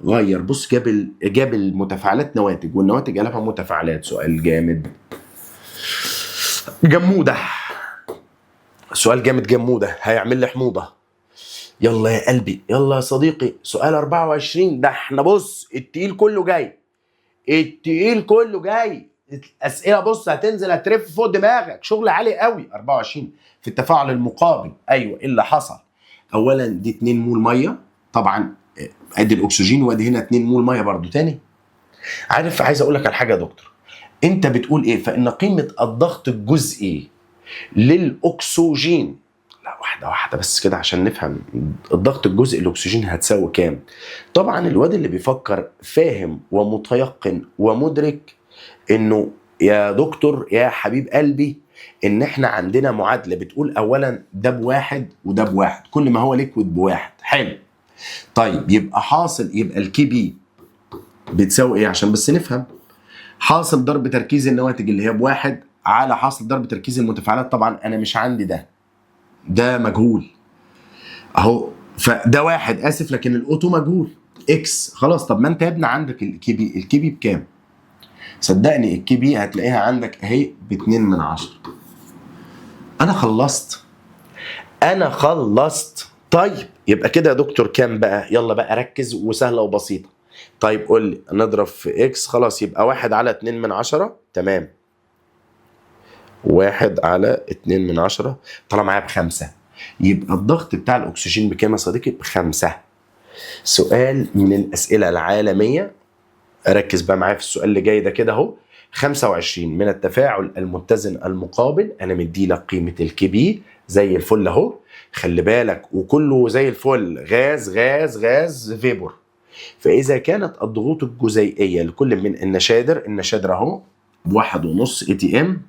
غير بص جاب المتفاعلات نواتج والنواتج قلبها متفاعلات. سؤال جامد جمودة، سؤال جامد جمودة هيعمل لي حموضة. يلا يا قلبي يلا يا صديقي سؤال 24. ده احنا بص التقيل كله جاي، التقيل كله جاي. اسئله بص هتنزل هترف فوق دماغك، شغل عالي قوي. 24 في التفاعل المقابل. ايوه ايه اللي حصل؟ اولا دي 2 مول ميه طبعا، ادي الاكسجين، وادي هنا 2 مول ميه برضو تاني. عارف عايز اقول لك على حاجه يا دكتور، انت بتقول ايه؟ فان قيمه الضغط الجزئي للاكسجين، لا واحده واحده بس كده عشان نفهم الضغط الجزئي للاكسجين هتساوي كام. طبعا الواد اللي بيفكر فاهم ومتيقن ومدرك انه يا دكتور يا حبيب قلبي ان احنا عندنا معادله بتقول اولا ده بواحد وده بواحد، كل ما هو ليكويد بواحد. حلو. طيب يبقى حاصل، يبقى الكي بي بتساوي ايه عشان بس نفهم؟ حاصل ضرب تركيز النواتج اللي هي بواحد على حاصل ضرب تركيز المتفاعلات. طبعا انا مش عندي ده مجهول اهو، فده واحد اسف، لكن الاوتو مجهول اكس. خلاص طب ما انت يا ابني عندك الكي بي بكام؟ صدقني الكي بي هتلاقيها عندك اهي ب2/10. انا خلصت. طيب يبقى كده يا دكتور كام بقى؟ يلا بقى ركز وسهله وبسيطه. طيب قول لي نضرب في اكس. خلاص يبقى 1 على 2/10. تمام، 1 على 2/10 طلع معايا ب5. يبقى الضغط بتاع الاكسجين بكام يا صديقي؟ ب5. سؤال من الاسئله العالميه، ركز بقى معايا في السؤال اللي جاي ده كده اهو. 25 من التفاعل المتزن المقابل، انا مدي لك قيمه الكي بي زي الفل اهو، خلي بالك وكله زي الفل، غاز فيبور. فاذا كانت الضغوط الجزيئيه لكل من النشادر اهو ب1.5 اي تي ام،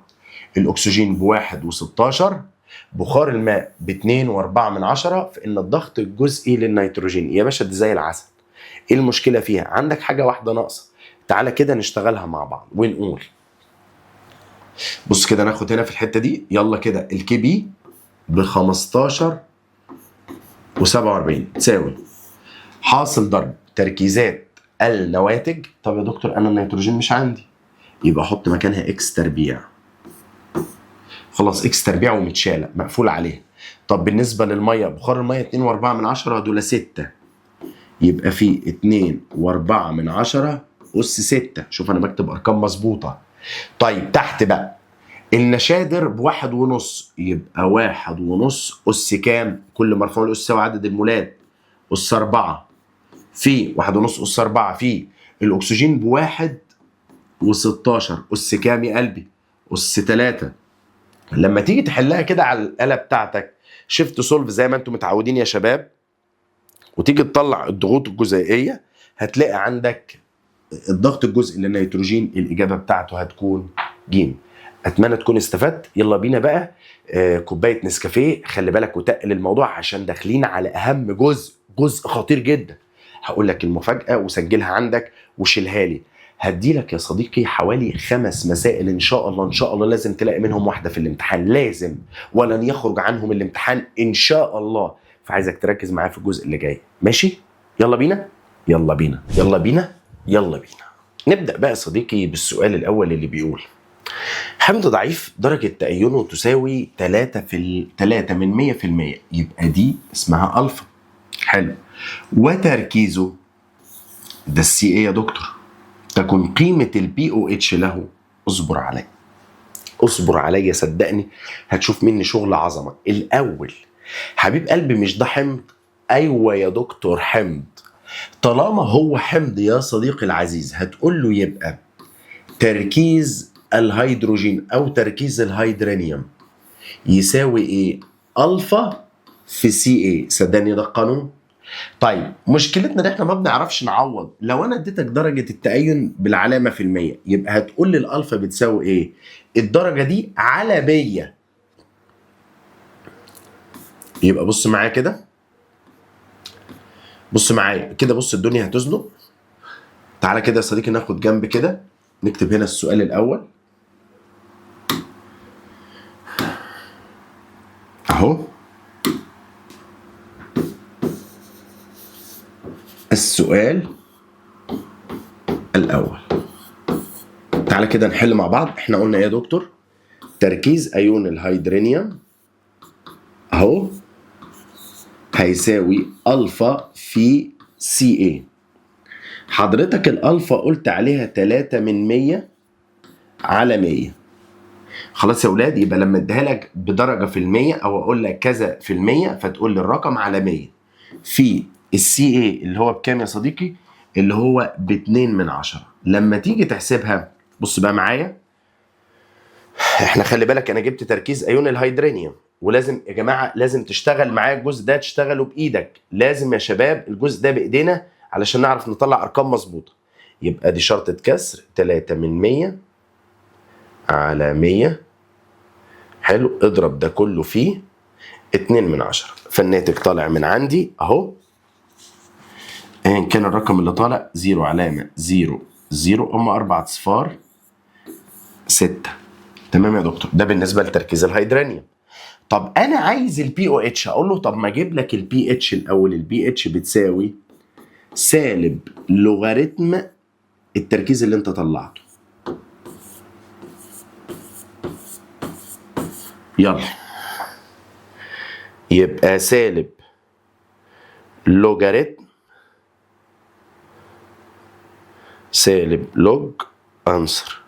الاكسجين ب1.16، بخار الماء ب2.4، فان الضغط الجزئي للنيتروجين يا باشا دي زي العسل. ايه المشكله فيها؟ عندك حاجه واحده ناقصه، تعالى كده نشتغلها مع بعض ونقول. بص كده ناخد هنا في الحته دي، يلا كده الكي بي ب15.47 تساوي حاصل ضرب تركيزات النواتج. طب يا دكتور انا النيتروجين مش عندي، يبقى احط مكانها اكس تربيع. خلاص اكس تربيع ومتشاله مقفول عليها. طب بالنسبه للميه، بخار الميه 2.4 دول 6، يبقى في 2.4 أس 6. شوف أنا بكتب أرقام مظبوطة. طيب تحت بقى النشادر ب1.5، يبقى 1.5 أس كام؟ كل مرفوع الأس يساوي عدد المولات أس 4 في 1.5 أس 4 في الأكسجين ب1.16 أس كام يا قلبي؟ أس 3. لما تيجي تحلها كده على الآلة بتاعتك شيفت سولف زي ما أنتم متعودين يا شباب، وتيجي تطلع الضغوط الجزيئيه، هتلاقي عندك الضغط الجزئي للنيتروجين الاجابه بتاعته هتكون ج. اتمنى تكون استفدت. يلا بينا بقى كوبايه نسكافيه، خلي بالك وتقل الموضوع عشان داخلين على اهم جزء خطير جدا. هقول لك المفاجاه وسجلها عندك وشيلها لي. هدي لك يا صديقي حوالي 5 مسائل ان شاء الله لازم تلاقي منهم واحده في الامتحان، لازم، ولن يخرج عنهم الامتحان ان شاء الله. فعايزك تركز معايا في الجزء اللي جاي، ماشي؟ يلا بينا. نبدأ بقى يا صديقي بالسؤال الأول اللي بيقول حمض ضعيف درجة تأينه تساوي 3 من 100%، يبقى دي اسمها ألفا. حلو. وتركيزه ده السي ايه يا دكتور، تكون قيمة البي او اتش له، اصبر عليا صدقني هتشوف مني شغل عظمة. الأول حبيب قلبي مش ده حمض؟ أيوة يا دكتور حمض. طالما هو حمض يا صديقي العزيز هتقول له يبقى تركيز الهيدروجين او تركيز الهيدرانيوم يساوي ايه؟ الفا في سي اي. صدقني ده القانون. طيب مشكلتنا ان احنا ما بنعرفش نعوض. لو انا اديتك درجه التأين بالعلامه في المية يبقى هتقول لي الالفا بتساوي ايه؟ الدرجه دي على 100. يبقى بص معايا كده، بص معايا كده، بص الدنيا هتزنق. تعالى كده يا صديقي ناخد جنب كده، نكتب هنا السؤال الاول اهو. السؤال الاول، تعالى كده نحل مع بعض. احنا قلنا ايه يا دكتور؟ تركيز ايون الهيدرانيوم اهو هيساوي الفا في سي اي. حضرتك الالفا قلت عليها 3 من 100 على 100. خلاص يا اولاد، يبقى لما اديها لك بدرجه في المية او اقول لك كذا في المية فتقول لي الرقم على 100 في السي اي اللي هو بكام يا صديقي؟ اللي هو ب 2 من 10. لما تيجي تحسبها بص بقى معايا، احنا خلي بالك انا جبت تركيز ايون الهيدرانيوم، ولازم يا جماعه لازم تشتغل معايا الجزء ده، تشتغلوا بايدك. لازم يا شباب الجزء ده بايدينا علشان نعرف نطلع ارقام مظبوطه. يبقى دي شرطه كسر 3 من 100 على 100. حلو، اضرب ده كله فيه 2 من 10، فالناتج طالع من عندي اهو. ايا كان الرقم اللي طالع 0 علامه 0 0 هم 4 اصفار 6. تمام يا دكتور، ده بالنسبه لتركيز الهيدرانيوم. طب انا عايز البي او اتش، اقول له طب ما اجيب لك البي اتش الاول. البي اتش بتساوي سالب لوغاريتم التركيز اللي انت طلعته. يلا، يبقى سالب لوغاريتم سالب لوج انصر،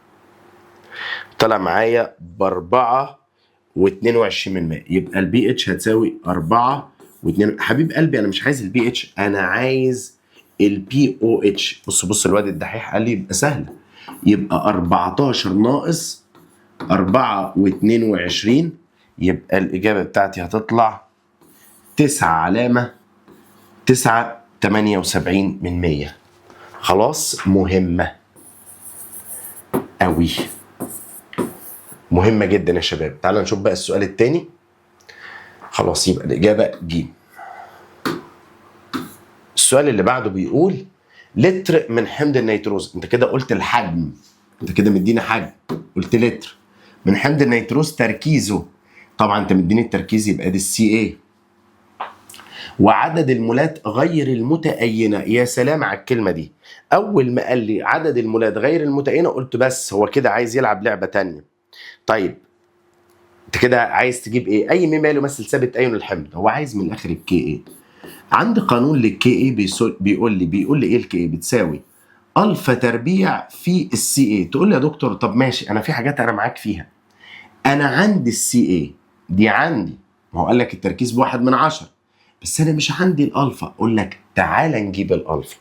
طلع معايا ب4.22%. يبقى البي اتش هتساوي 4.2. حبيب قلبي انا مش عايز البي اتش، انا عايز البي او اتش. بص الواد الدحيح قال لي يبقى سهل، يبقى 14 ناقص 4.22. يبقى الاجابه بتاعتي هتطلع 9 علامه 9.78%. خلاص، مهمه قوي، مهمة جدا يا شباب. تعال نشوف بقى السؤال التاني. خلاص، يبقى الإجابة ج. السؤال اللي بعده بيقول لتر من حمض النيتروز. انت كده قلت الحجم، انت كده مديني حجم، قلت لتر من حمض النيتروز تركيزه. طبعا انت مديني التركيز يبقى دي السي اي. وعدد المولات غير المتأينة. يا سلام على الكلمة دي. أول ما قال لي عدد المولات غير المتأينة قلت بس هو كده عايز يلعب لعبة تانية. طيب انت كده عايز تجيب ايه؟ اي مما يمثل ثابت ايون الحمض. هو عايز من الاخر الكي اي. عندي قانون للكي اي بيقول لي ايه الكي اي؟ بتساوي الفا تربيع في السي اي. تقول لي يا دكتور طب ماشي، انا في حاجات انا معاك فيها. انا عندي السي اي دي عندي، ما هو قال لك التركيز ب1 من 10، بس انا مش عندي الالفا. اقول لك تعالى نجيب الالفا.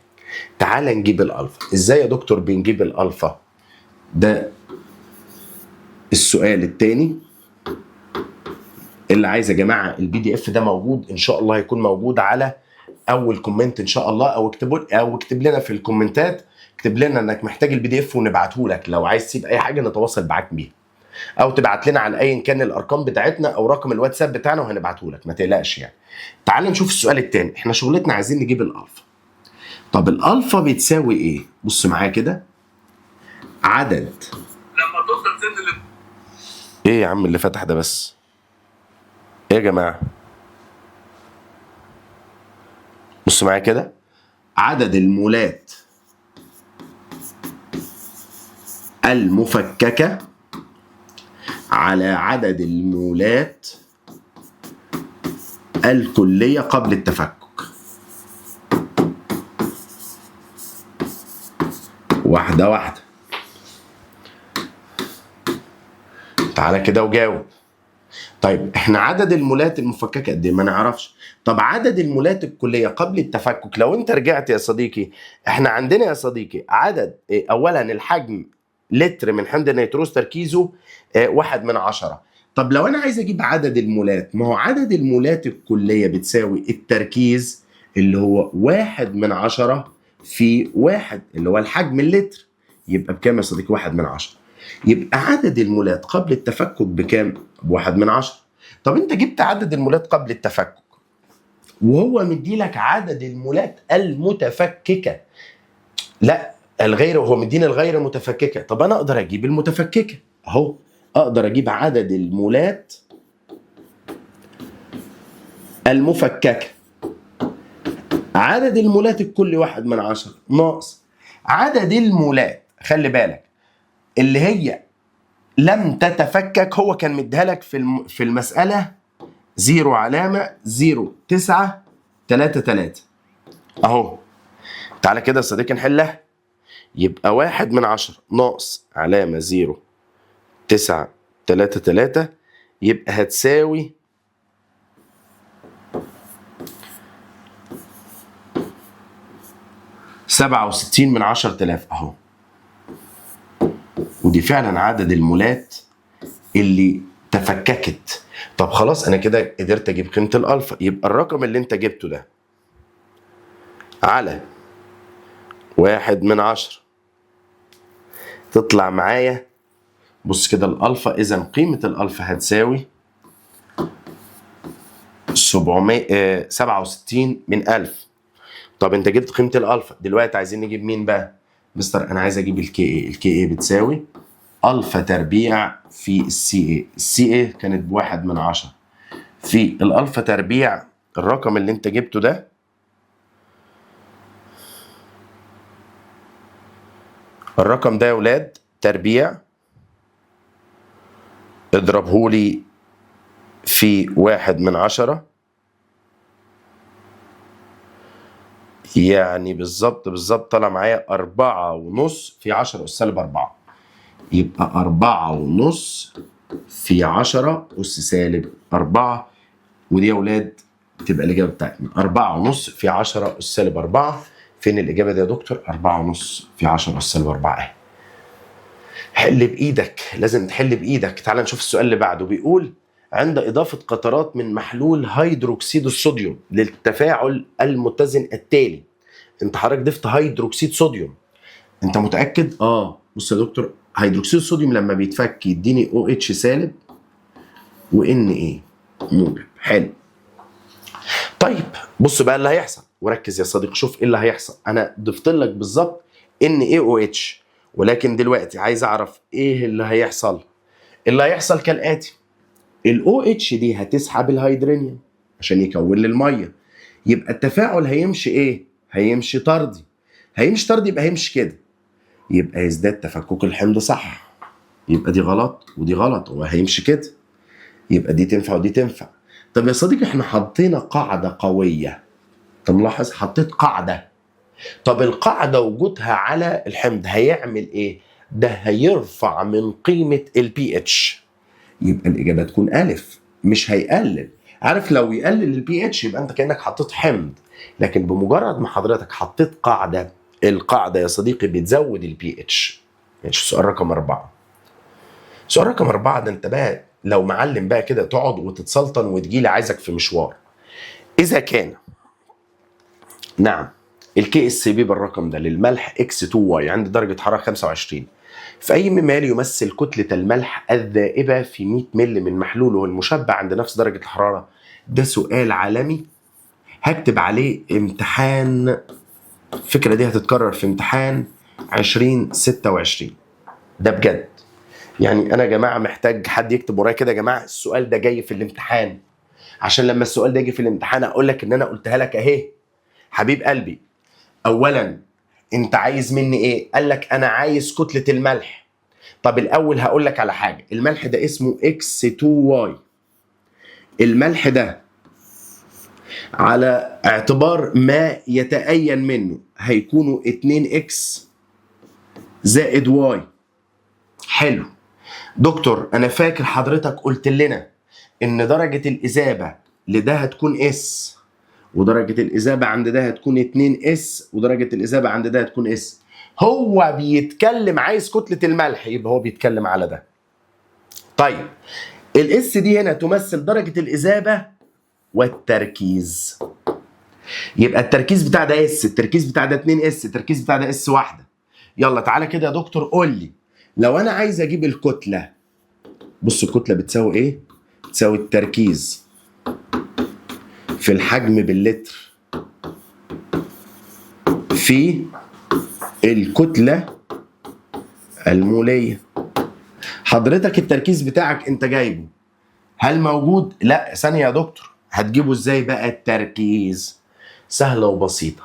تعالى نجيب الالفا. ازاي يا دكتور بنجيب الالفا؟ ده السؤال الثاني اللي عايز. يا جماعه البي دي اف ده موجود ان شاء الله، هيكون موجود على اول كومنت ان شاء الله، او اكتب لنا في الكومنتات، اكتب لنا انك محتاج البي دي اف ونبعته لك. لو عايز تسيب اي حاجه نتواصل معاك بيها، او تبعت لنا على ايا كان الارقام بتاعتنا او رقم الواتساب بتاعنا وهنبعته لك، ما تقلقش يعني. تعال نشوف السؤال الثاني. احنا شغلتنا عايزين نجيب الالفا. طب الالفا بتساوي ايه؟ بص معايا كده، عدد لما توصل سن ايه يا عم اللي فتح ده بس؟ ايه يا جماعه؟ بص معايا كده، عدد المولات المفككة على عدد المولات الكلية قبل التفكك. واحدة واحدة، تعالى كده وجاوب. طيب احنا عدد المولات المفككة قد ايه؟ ما نعرفش. طب عدد المولات الكلية قبل التفكك، لو انت رجعت يا صديقي، احنا عندنا يا صديقي عدد اولا الحجم لتر من حمض النيتروز تركيزه 1/10. طب لو انا عايز اجيب عدد المولات، ما هو عدد المولات الكلية بتساوي التركيز اللي هو 1/10 في 1 اللي هو الحجم اللتر. يبقى بكام يا صديقي؟ 1/10. يبقى عدد المولات قبل التفكك بكام؟ ب1/10. طب انت جبت عدد المولات قبل التفكك وهو مديلك عدد المولات المتفككة، لا الغير، وهو مديني الغير متفككة. طب انا اقدر اجيب المتفككة اهو، اقدر اجيب عدد المولات المفككة. عدد المولات الكل 1/10 ناقص عدد المولات، خلي بالك، اللي هي لم تتفكك، هو كان مديها لك في المسألة 0.933 اهو. تعالى كده يا صديقي نحلها. يبقى 1/10 ناقص علامة 0.933 يبقى هتساوي 67/10,000 اهو. ودي فعلا عدد المولات اللي تفككت. طب خلاص انا كده قدرت اجيب قيمة الالفا. يبقى الرقم اللي انت جبته ده على 1/10 تطلع معايا، بص كده الالفا، اذا قيمة الالفا هتساوي 67/1000. طب انت جبت قيمة الالفا، دلوقتي عايزين نجيب مين بقى؟ مستر انا عايز اجيب الكي اي. الكي اي بتساوي الفا تربيع في السي اي. السي اي كانت ب1/10 في الالفا تربيع الرقم اللي انت جبته ده، الرقم ده يا ولاد تربيع اضربهولي في 1/10، يعني بالظبط طلع معايا 4.5 في 10 أس -4. يبقى 4.5 في 10 أس -4. ودي يا ولاد تبقى الإجابة بتاعتنا 4.5 في 10 أس -4. فين الإجابة دي يا دكتور؟ 4.5 في 10 أس -4 أهي. حل بإيدك، لازم تحل بإيدك. تعال نشوف السؤال اللي بعده. بيقول عند إضافة قطرات من محلول هيدروكسيد الصوديوم للتفاعل المتزن التالي. انت حضرتك ضفت هيدروكسيد صوديوم، انت متأكد؟ بص يا دكتور، هيدروكسيد الصوديوم لما بيتفك يديني OH سالب وNA موجب. حلو. طيب بص بقى اللي هيحصل، وركز يا صديقي شوف ايه اللي هيحصل. انا ضفت لك بالظبط NaOH، ولكن دلوقتي عايز اعرف ايه اللي هيحصل. اللي هيحصل كالآتي: الOH دي هتسحب الهيدرونيوم عشان يكون لي الميه. يبقى التفاعل هيمشي ايه؟ هيمشي طردي. هيمشي طردي يبقى هيمشي كده، يبقى يزداد تفكك الحمض، صح؟ يبقى دي غلط ودي غلط، هو هيمشي كده. يبقى دي تنفع ودي تنفع. طب يا صديقي احنا حطينا قاعدة قوية، طب ملاحظ حطيت قاعدة. طب القاعدة وجودها على الحمض هيعمل ايه؟ ده هيرفع من قيمة البي اتش. يبقى الإجابة تكون ألف، مش هيقلل. عارف لو يقلل البي اتش يبقى انت كأنك حطيت حمض، لكن بمجرد ما حضرتك حطيت قاعدة، القاعدة يا صديقي بتزود البي اتش. ماشي. سؤال رقم 4. سؤال رقم 4 ده انت بقى لو معلم بقى كده تقعد وتتسلطن وتجيلي، عايزك في مشوار. إذا كان نعم الكي اس بي بالرقم ده للملح X2Y عند درجة حرارة 25، فأي مما يمثل كتلة الملح الذائبة في 100 مل من محلوله المشبع عند نفس درجة الحرارة. ده سؤال عالمي هكتب عليه امتحان. الفكرة دي هتتكرر في امتحان 2026. ده بجد يعني انا يا جماعه محتاج حد يكتب ورايا كده يا جماعه السؤال ده جاي في الامتحان، عشان لما السؤال ده يجي في الامتحان اقول لك ان انا قلتها لك اهي. حبيب قلبي، اولا انت عايز مني ايه؟ قال لك انا عايز كتله الملح. طب الاول هقول لك على حاجه، الملح ده اسمه X2Y. الملح ده على اعتبار ما يتأين منه هيكونوا 2X زائد Y. حلو دكتور، انا فاكر حضرتك قلت لنا ان درجة الاذابة لده هتكون اس، ودرجة الاذابة عند ده هتكون 2 اس، ودرجة الاذابة عند ده هتكون اس. هو بيتكلم عايز كتلة الملح، يبقى هو بيتكلم على ده. طيب الاس دي هنا تمثل درجة الإذابة والتركيز. يبقى التركيز بتاع ده اس، التركيز بتاع ده 2 اس، التركيز بتاع ده اس واحدة. يلا تعالى كده يا دكتور قول لي، لو انا عايز اجيب الكتلة، بص الكتلة بتساوي ايه؟ بتساوي التركيز في الحجم باللتر في الكتلة المولية. حضرتك التركيز بتاعك انت جايبه، هل موجود؟ لا. ثانية يا دكتور، هتجيبه ازاي بقى التركيز؟ سهلة وبسيطة.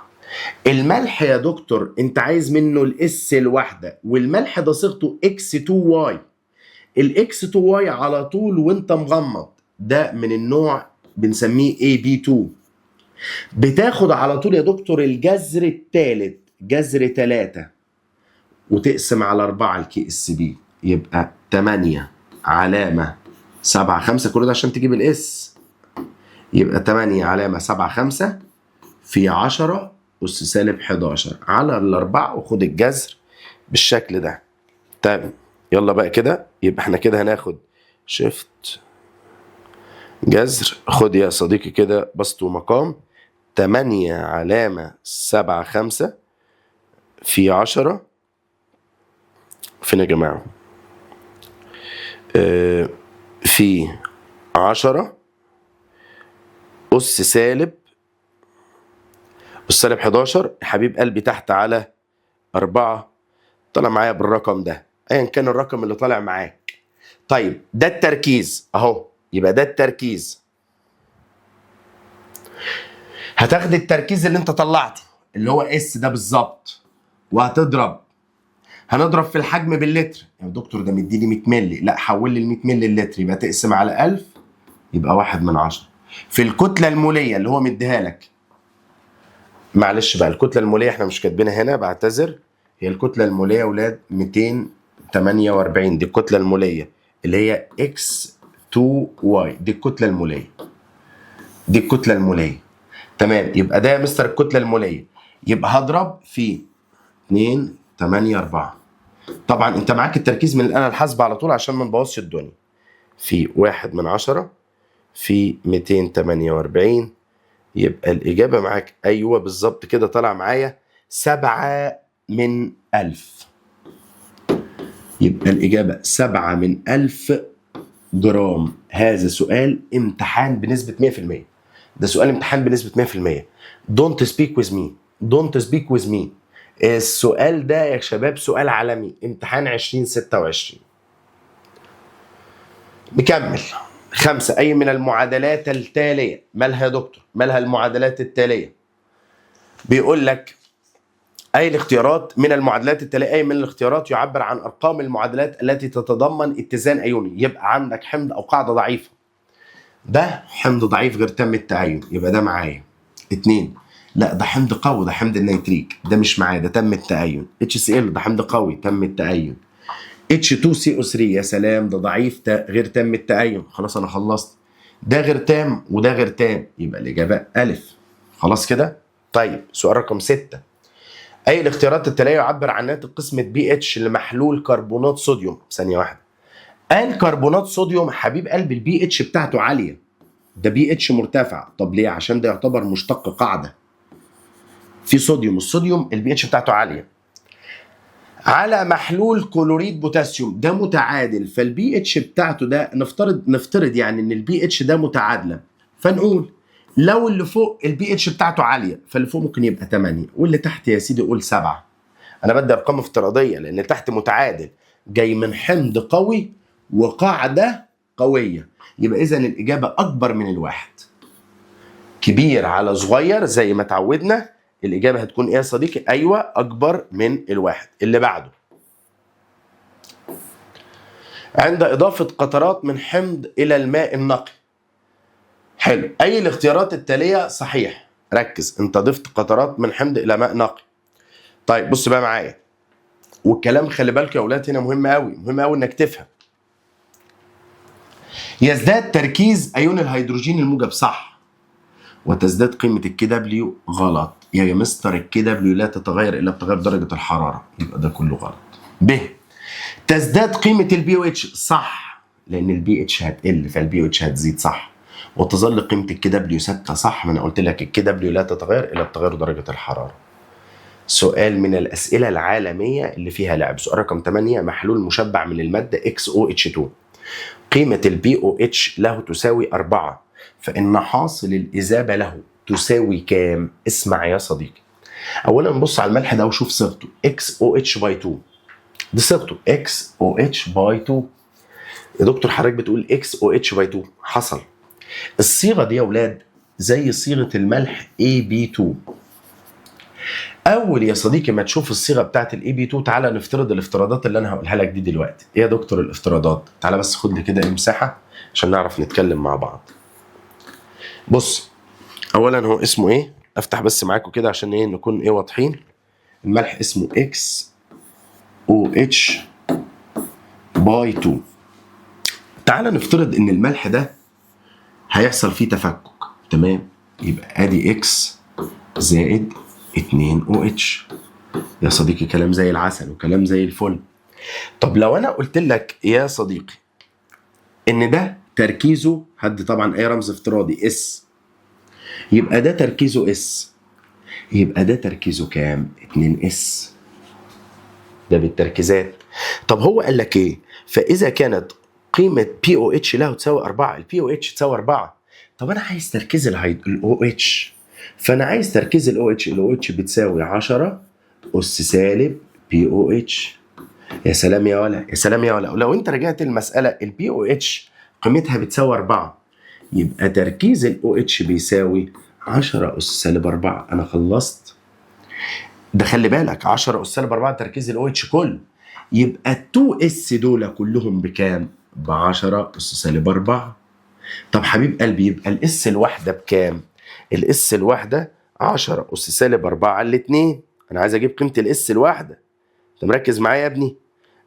الملح يا دكتور انت عايز منه الاس الواحدة، والملح ده صيغته x2y. الاكس2y على طول وانت مغمض، ده من النوع بنسميه AB2. بتاخد على طول يا دكتور الجذر الثالث، جذر 3، وتقسم على 4 الكي اس بي، يبقى 8 علامة 7 5، كل ده عشان تجيب الاس. يبقى 8 علامة 7 5 في 10 أس سالب 11 على الأربعة، وخد الجذر بالشكل ده. طيب يلا بقى كده، يبقى احنا كده هناخد شيفت جذر، خد يا صديقي كده بسط ومقام، 8 علامة 7 5 في 10، فين يا جماعة؟ في 10 أس سالب 11 يا حبيب قلبي، تحت على 4. طلع معايا بالرقم ده، ايا كان الرقم اللي طالع معاك. طيب ده التركيز اهو، يبقى ده التركيز. هتاخد التركيز اللي انت طلعته اللي هو اس ده بالظبط، وهتضرب، هنضرب في الحجم باللتر. يا دكتور ده مديني 100 مللي، لا حول لي ال 100 مللي اللتر، يبقى تقسم على 1000 يبقى 1/10. في الكتله الموليه اللي هو مديها لك، معلش بقى الكتله الموليه احنا مش كاتبينها هنا، بعتذر، هي الكتله الموليه يا اولاد 248، دي الكتله الموليه اللي هي x2y، دي الكتله الموليه، دي الكتله الموليه. تمام، يبقى ده يا مستر الكتله الموليه، يبقى هضرب في 2 8 4. طبعا انت معاك التركيز من الآلة الحاسبة على طول عشان ما نبوظش الدنيا، في 1/10 في 248، يبقى الإجابة معاك أيوة بالظبط كده، طلع معايا 7/1000. يبقى الإجابة 7/1000 جرام. هذا سؤال امتحان بنسبة 100%، ده سؤال امتحان بنسبة 100%. Don't speak with me، don't speak with me. السؤال ده يا شباب سؤال عالمي، امتحان 2026. نكمل. 5، أي من المعادلات التالية. مالها يا دكتور؟ مالها المعادلات التالية؟ بيقول لك أي الاختيارات من المعادلات التالية، أي من الاختيارات يعبر عن أرقام المعادلات التي تتضمن اتزان أيوني. يبقى عندك حمض أو قاعدة ضعيفة، ده حمض ضعيف غير تام التأين، يبقى ده معايا. 2، لا ده حمض قوي، ده حمض النيتريك، ده مش معايا، ده تم التأين. HCl ده حمض قوي تم التأين. H2CO3 يا سلام، ده ضعيف غير تام التأين. خلاص أنا خلصت، ده غير تام وده غير تام، يبقى الإجابة ألف. خلاص كده. طيب سؤال رقم 6، أي الاختيارات التالية يعبر عن ناتج قسمة BH لمحلول كربونات صوديوم؟ ثانية واحدة. قال كربونات صوديوم حبيب قلب البي اتش بتاعته عالية، ده بي اتش مرتفع. طب ليه؟ عشان ده يعتبر مشتق قاعدة في صوديوم، الصوديوم البي اتش بتاعته عالية. على محلول كلوريد بوتاسيوم ده متعادل، فالبي اتش بتاعته ده نفترض يعني ان البي اتش ده متعادلة، فنقول لو اللي فوق البي اتش بتاعته عالية فاللي فوق ممكن يبقى 8، واللي تحت يا سيدي قول 7. انا بدي ارقام افتراضية لان اللي تحت متعادل، جاي من حمض قوي وقاعدة قوية، يبقى إذن الإجابة أكبر من الواحد. كبير على صغير زي ما تعودنا، الإجابة هتكون إيه يا صديقي؟ أيوة أكبر من الواحد. اللي بعده، عند إضافة قطرات من حمض إلى الماء النقي. حلو، أي الاختيارات التالية صحيح؟ ركز، أنت ضفت قطرات من حمض إلى ماء نقي. طيب بص بقى معايا، والكلام خلي بالك يا أولاد هنا مهم أوي، مهم أوي إنك تفهم. يزداد تركيز أيون الهيدروجين الموجب، صح، وتزداد قيمة الكي دبليو، غلط. يا مستر الكي دبليو لا تتغير الا بتغير درجه الحراره، يبقى ده كله غلط. ب تزداد قيمه البي او اتش، صح، لان البي اتش هتقل فالبي او اتش هتزيد، صح، وتظل قيمه الكي دبليو ثابته، صح، ما انا قلت لك الكي دبليو لا تتغير الا بتغير درجه الحراره. سؤال من الاسئله العالميه اللي فيها لعب، سؤال رقم 8، محلول مشبع من الماده XOH2، قيمه البي او اتش له تساوي 4، فان حاصل الاذابه له تساوي كام؟ اسمع يا صديقي، اولا بص على الملح ده وشوف صيغته XOH باي 2، دي صيغته XOH باي 2. يا دكتور حضرتك بتقول XOH باي 2، حصل. الصيغه دي يا اولاد زي صيغه الملح AB2. اول يا صديقي ما تشوف الصيغه بتاعت AB2 تعالى نفترض الافتراضات اللي انا هقولها لك دي دلوقتي. ايه يا دكتور الافتراضات؟ تعالى بس خد لي كده مساحه عشان نعرف نتكلم مع بعض. بص، اولا هو اسمه ايه؟ افتح بس معاكم كده عشان ايه نكون ايه واضحين. الملح اسمه XOH باي 2. تعالى نفترض ان الملح ده هيحصل فيه تفكك، تمام؟ يبقى ادي X زائد 2OH. يا صديقي كلام زي العسل وكلام زي الفل. طب لو انا قلت لك يا صديقي ان ده تركيزه، هدي طبعا اي رمز افتراضي S، يبقى ده تركيزه S، يبقى ده تركيزه كام؟ 2S. ده بالتركيزات. طب هو قال لك ايه؟ فاذا كانت قيمه POH له تساوي 4، البي او اتش تساوي 4، طب انا عايز تركيز الاو اتش، فانا عايز تركيز الاو اتش، الاو اتش بتساوي 10 اس سالب بي او اتش. يا سلام يا ولا، يا سلام يا ولا. ولو انت رجعت المساله البي او اتش قيمتها بتساوي 4، يبقى تركيز الاو اتش بيساوي 10 اس سالب 4. انا خلصت. ده خلي بالك 10 اس سالب 4 تركيز الاو اتش كله، يبقى ال 2 اس دول كلهم بكام؟ ب 10 اس سالب 4. طب حبيب قلبي يبقى الاس الواحده بكام؟ الاس الواحده 10 اس سالب 4 على الاثنين. انا عايز اجيب قيمه الاس الواحده. انت مركز معايا يا ابني؟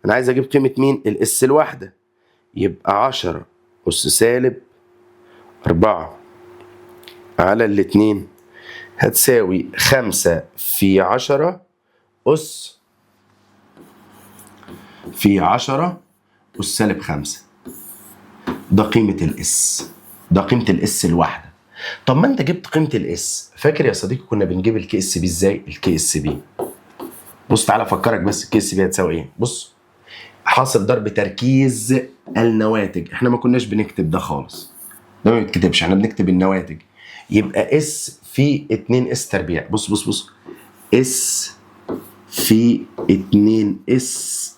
انا عايز اجيب قيمه مين؟ الاس الواحده. يبقى 10 اس سالب 4 على الاثنين هتساوي 5 في 10 اس في 10 اس سالب 5. ده قيمه الاس، ده قيمه الاس الواحده. طب ما انت جبت قيمه الاس، فاكر يا صديقي كنا بنجيب الكي اس بي ازاي؟ الكي اس بي، بص تعالى افكرك بس الكي اس بي هتساوي ايه. بص، حاصل ضرب تركيز النواتج. احنا ما كناش بنكتب ده خالص، ده ما بيتكتبش، احنا بنكتب النواتج. يبقى اس في 2 اس تربيع. بص بص بص، اس في 2 اس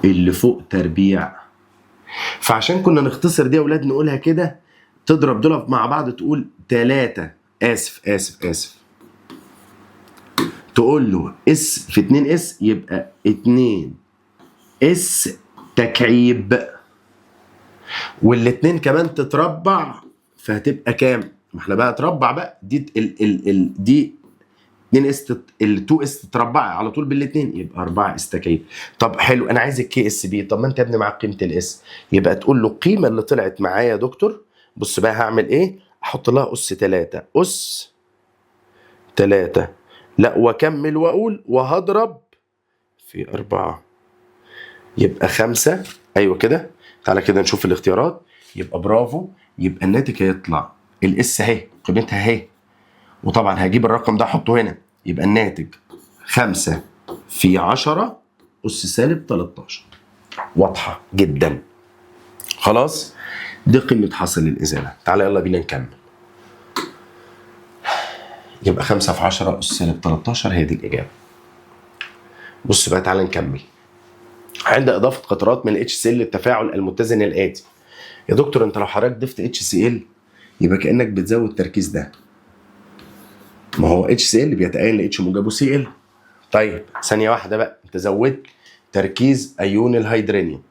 اللي فوق تربيع. فعشان كنا نختصر دي يا اولاد نقولها كده، تضرب دول مع بعض تقول 3، اسف تقول له اس في 2 اس يبقى 2 اس تكعيب، والاتنين كمان تتربع فهتبقى كام؟ ما احنا بقى تربع بقى دي دي 2 اس ال 2 اس تتربع على طول بالاثنين يبقى 4 اس تكعيب. طب حلو، انا عايز الكي اس بي. طب ما انت يا ابني معاك قيمه الاس، يبقى تقول له القيمه اللي طلعت معايا يا دكتور. بص بقى هعمل ايه؟ احط لها اس 3، اس 3، لا واكمل واقول وهضرب في 4 يبقى 5. ايوه كده. تعالى كده نشوف الاختيارات. يبقى برافو، يبقى الناتج هيطلع الاس اهي قيمتها اهي، وطبعا هجيب الرقم ده احطه هنا، يبقى الناتج 5 في 10 اس سالب 13. واضحه جدا. خلاص، دي قيمه حاصل الازاله. تعالى يلا بينا نكمل. يبقى 5 في 10 اس سالب 13 هي دي الاجابه. بص بقى تعالى نكمل. عند اضافه قطرات من الاتش سي ال للتفاعل المتزن الاتي. يا دكتور انت لو حضرتك ضفت اتش سي ال يبقى كانك بتزود التركيز ده، ما هو اتش سي ال بيتأين لاتش موجبه سي ال. طيب ثانيه واحده بقى، انت زودت تركيز ايون الهيدرانيوم.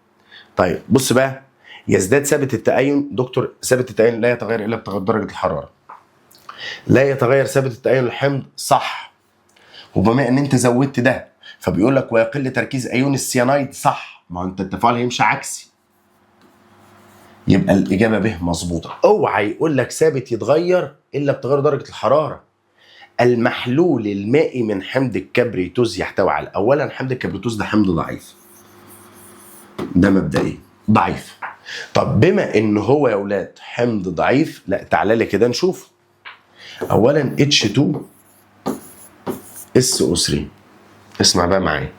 طيب بص بقى، يزداد ثابت التأين. دكتور ثابت التأين لا يتغير الا بتغير درجه الحراره. لا يتغير ثابت التأين الحمض، صح. وبما ان انت زودت ده فبيقول لك ويقل تركيز ايون السيانايد، صح. ما هو انت التفاعل هيمشي عكسي، يبقى الاجابه ب مظبوطه. اوعى يقول لك ثابت يتغير الا بتغير درجه الحراره. المحلول المائي من حمض الكبريتوز يحتوي على، اولا حمض الكبريتوز ده حمض ضعيف، ده مبدئيا ضعيف. طب بما ان هو يا اولاد حمض ضعيف، لا تعالى لي كده نشوف. اولا H2SO3، اسمع بقى معايا.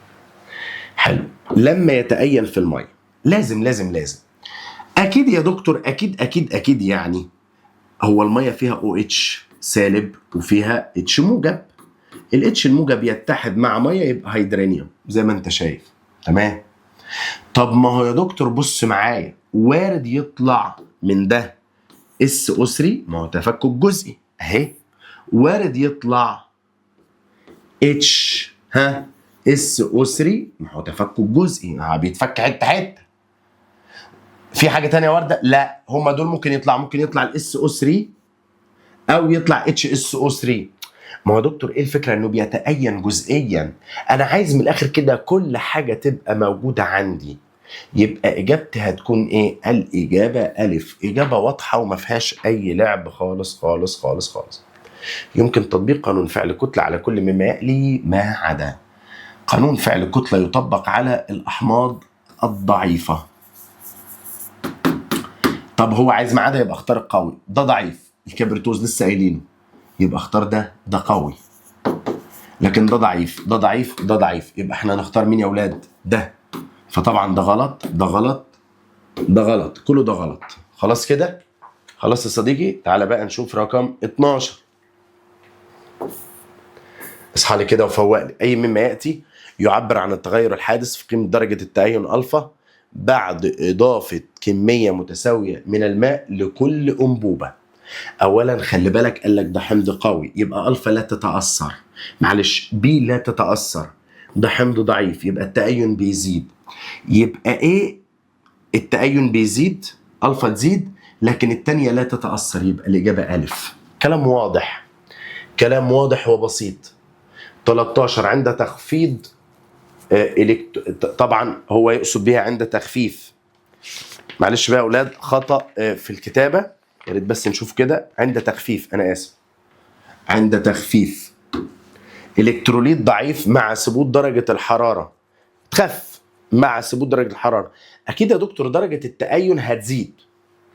حلو. لما يتأين في الميه لازم اكيد يا دكتور، اكيد يعني هو الميه فيها OH سالب وفيها H موجب. الاتش الموجب يتحد مع ميه يبقى هيدرانيوم زي ما انت شايف. تمام. طب ما هو يا دكتور بص معايا، وارد يطلع من ده SO3، ما هو تفكك جزئي اهي، وارد يطلع SO3، ما هو تفكك جزئي بيتفك حته. في حاجه تانية وارده؟ لا، هما دول ممكن يطلع ال SO3 او يطلع HSO3. ما هو دكتور ايه الفكره؟ انه بيتأين جزئيا. انا عايز من الاخر كده كل حاجه تبقى موجوده عندي. يبقى اجابتي هتكون ايه؟ الاجابه الف، اجابه واضحه وما فيهاش اي لعب خالص خالص خالص خالص. يمكن تطبيق قانون فعل كتله على كل مما يألي ما عدا. قانون فعل كتله يطبق على الاحماض الضعيفه. طب هو عايز ما عدا، يبقى اختار القوي. ده ضعيف، الكبريتوز لسه قايلينه، يبقى اختار ده قوي. لكن ده ضعيف، يبقى احنا هنختار مين يا اولاد؟ ده. فطبعا ده غلط، كله ده غلط. خلاص كده؟ خلاص يا صديقي. تعالى بقى نشوف رقم 12. اصحى لي كده وفوق لي. اي مما ياتي يعبر عن التغير الحادث في قيمه درجه التأين الفا بعد اضافه كميه متساويه من الماء لكل انبوبه. اولا خلي بالك، قال لك ده حمض قوي، يبقى الفا لا تتاثر، معلش بي لا تتاثر. ده حمض ضعيف، يبقى التأين بيزيد. يبقى ايه؟ التأين بيزيد، الفا تزيد، لكن الثانيه لا تتاثر، يبقى الاجابه الف. كلام واضح وبسيط. 13 عند تخفيض طبعا هو يقصد بها عند تخفيف. معلش بقى يا اولاد، خطأ في الكتابه، يا ريت بس نشوف كده. عند تخفيف، انا اسف، عند تخفيف الكتروليت ضعيف مع ثبوت درجه الحراره. تخف مع ثبوت درجه الحراره. اكيد يا دكتور درجه التأين هتزيد،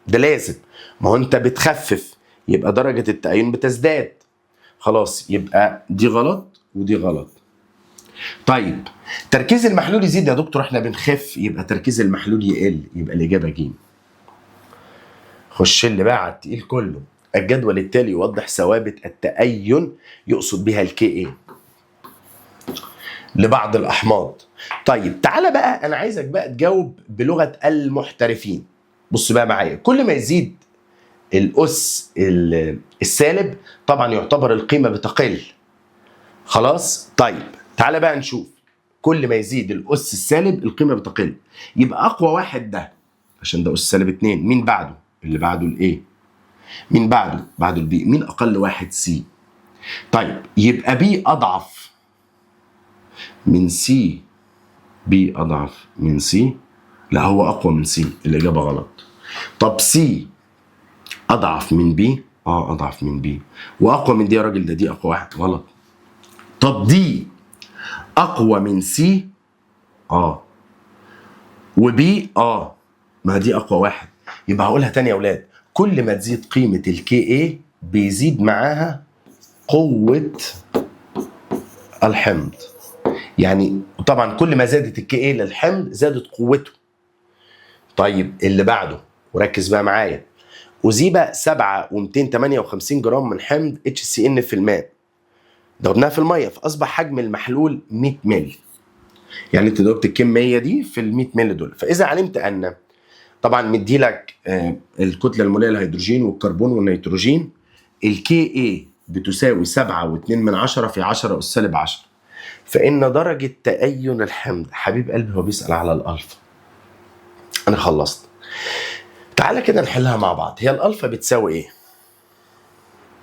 ده لازم، ما هو انت بتخفف يبقى درجه التأين بتزداد. خلاص، يبقى دي غلط ودي غلط. طيب تركيز المحلول يزيد يا دكتور، احنا بنخف، يبقى تركيز المحلول يقل، يبقى الاجابه ج. خش اللي بقى على التقيل كله. الجدول التالي يوضح ثوابت التأين يقصد بها الكي اي لبعض الاحماض. طيب تعالى بقى، انا عايزك بقى تجاوب بلغه المحترفين. بص بقى معايا، كل ما يزيد الاس السالب طبعا يعتبر القيمه بتقل. خلاص. طيب تعالى بقى نشوف، كل ما يزيد الاس السالب القيمه بتقل، يبقى اقوى واحد ده عشان ده اس سالب 2. مين بعده؟ اللي بعده الايه. مين بعده؟ بعده البي. مين اقل واحد؟ سي. طيب يبقى بي اضعف من سي. بي اضعف من سي؟ لا، هو اقوى من سي، الاجابه غلط. طب سي اضعف من بي؟ اضعف من بي. واقوى من دي يا راجل، ده دي اقوى واحد. غلط. طب دي اقوى من سي؟ وبي ما دي اقوى واحد. يبقى هقولها تاني يا اولاد، كل ما تزيد قيمه الكي اي بيزيد معاها قوه الحمض. يعني طبعا كل ما زادت الكي اي للحمض زادت قوته. طيب اللي بعده، وركز بقى معايا، أذيب 7,258 جرام من حمض HCN في الماء، ضربناها في الميه فاصبح حجم المحلول 100 مللي. يعني انت ضربت الكميه دي في ال 100 مللي دول. فاذا علمت ان، طبعا مدي لك الكتله الموليه للهيدروجين والكربون والنيتروجين، الكي اي بتساوي 7.2 في 10 أس سالب 10، فان درجه تأين الحمض، حبيب قلبي هو بيسأل على الالفا. انا خلصت. تعالى كده نحلها مع بعض. هي الالفا بتساوي ايه؟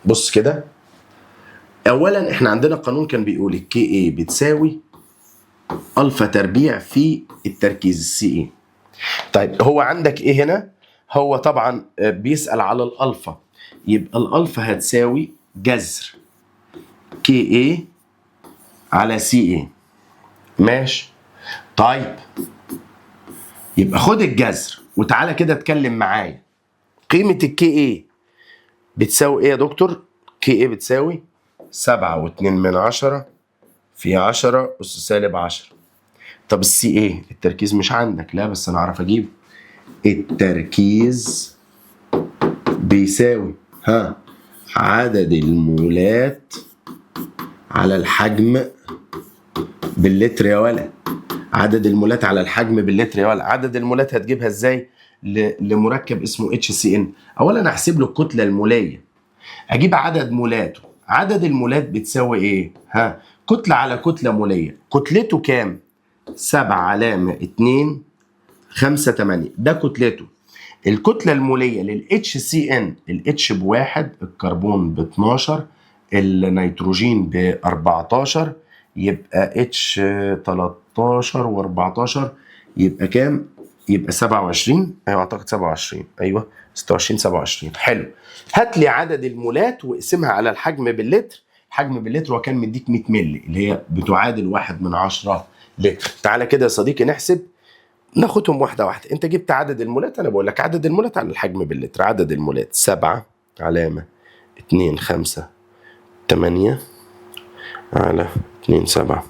بص كده، اولا احنا عندنا قانون كان بيقول الكي اي بتساوي الفا تربيع في التركيز السي اي. طيب هو عندك ايه هنا؟ هو طبعا بيسأل على الالفا، يبقى الالفا هتساوي جذر كي ايه على سي ايه. ماشي. طيب يبقى خد الجذر وتعالى كده اتكلم معايا. قيمة الكي ايه بتساوي ايه يا دكتور؟ كي ايه بتساوي 7.2 في 10 أس سالب 10. طب السي ايه التركيز مش عندك، لا بس انا اعرف اجيبه. التركيز بيساوي عدد المولات على الحجم باللتر يا ولد. عدد المولات على الحجم باللتر يا ولد. عدد المولات هتجيبها ازاي؟ لمركب اسمه HCN. اولا احسب له الكتله الموليه، اجيب عدد مولاته. عدد المولات بتساوي ايه؟ كتله على كتله موليه. كتلته كام؟ 7.258 ده كتلته. الكتله الموليه للHCN، الاتش ب1، الكربون ب12، النيتروجين ب14، يبقى اتش 13 و14 يبقى كام؟ يبقى 27. ايوه اعتقد 27. ايوه 26 27. حلو. هات لي عدد المولات واقسمها على الحجم باللتر. الحجم باللتر هو كان مديك 100 مللي اللي هي بتعادل 1/10 لتر. تعالى كده يا صديقي نحسب، ناخدهم واحده واحده. انت جبت عدد المولات، انا بقول لك عدد المولات على الحجم باللتر. عدد المولات 7 علامه 2 5 8 على 2 7.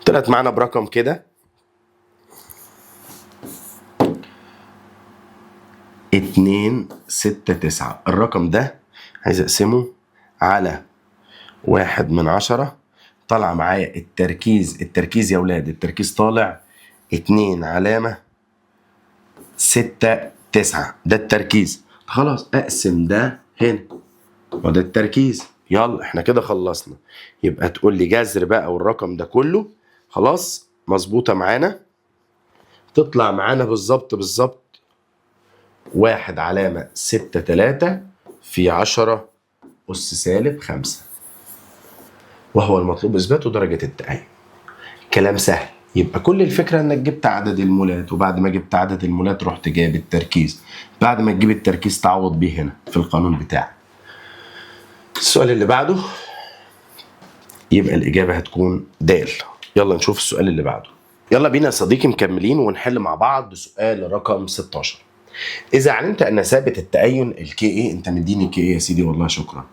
طلعت معانا برقم كده 269. الرقم ده عايز اقسمه على 1/10. طلع معايا التركيز يا ولاد، التركيز طالع 2 علامة 6 9. ده التركيز. خلاص اقسم ده هنا وده التركيز. يلا احنا كده خلصنا. يبقى تقول لي جذر بقى والرقم ده كله خلاص مظبوطة معانا. تطلع معانا بالظبط 1 علامة 6 3 في 10 أس سالب 5، وهو المطلوب إثباته درجة التأين. كلام سهل. يبقى كل الفكرة إنك جبت عدد المولات، وبعد ما جبت عدد المولات رحت جايب التركيز. بعد ما تجيب التركيز تعوض بيه هنا في القانون بتاعك. السؤال اللي بعده يبقى الإجابة هتكون د. يلا نشوف السؤال اللي بعده. يلا بينا يا صديقي مكملين ونحل مع بعض سؤال رقم 16. إذا علمت أن ثابت التأين الكي إيه، أنت مديني كي إيه يا سيدي والله شكرا،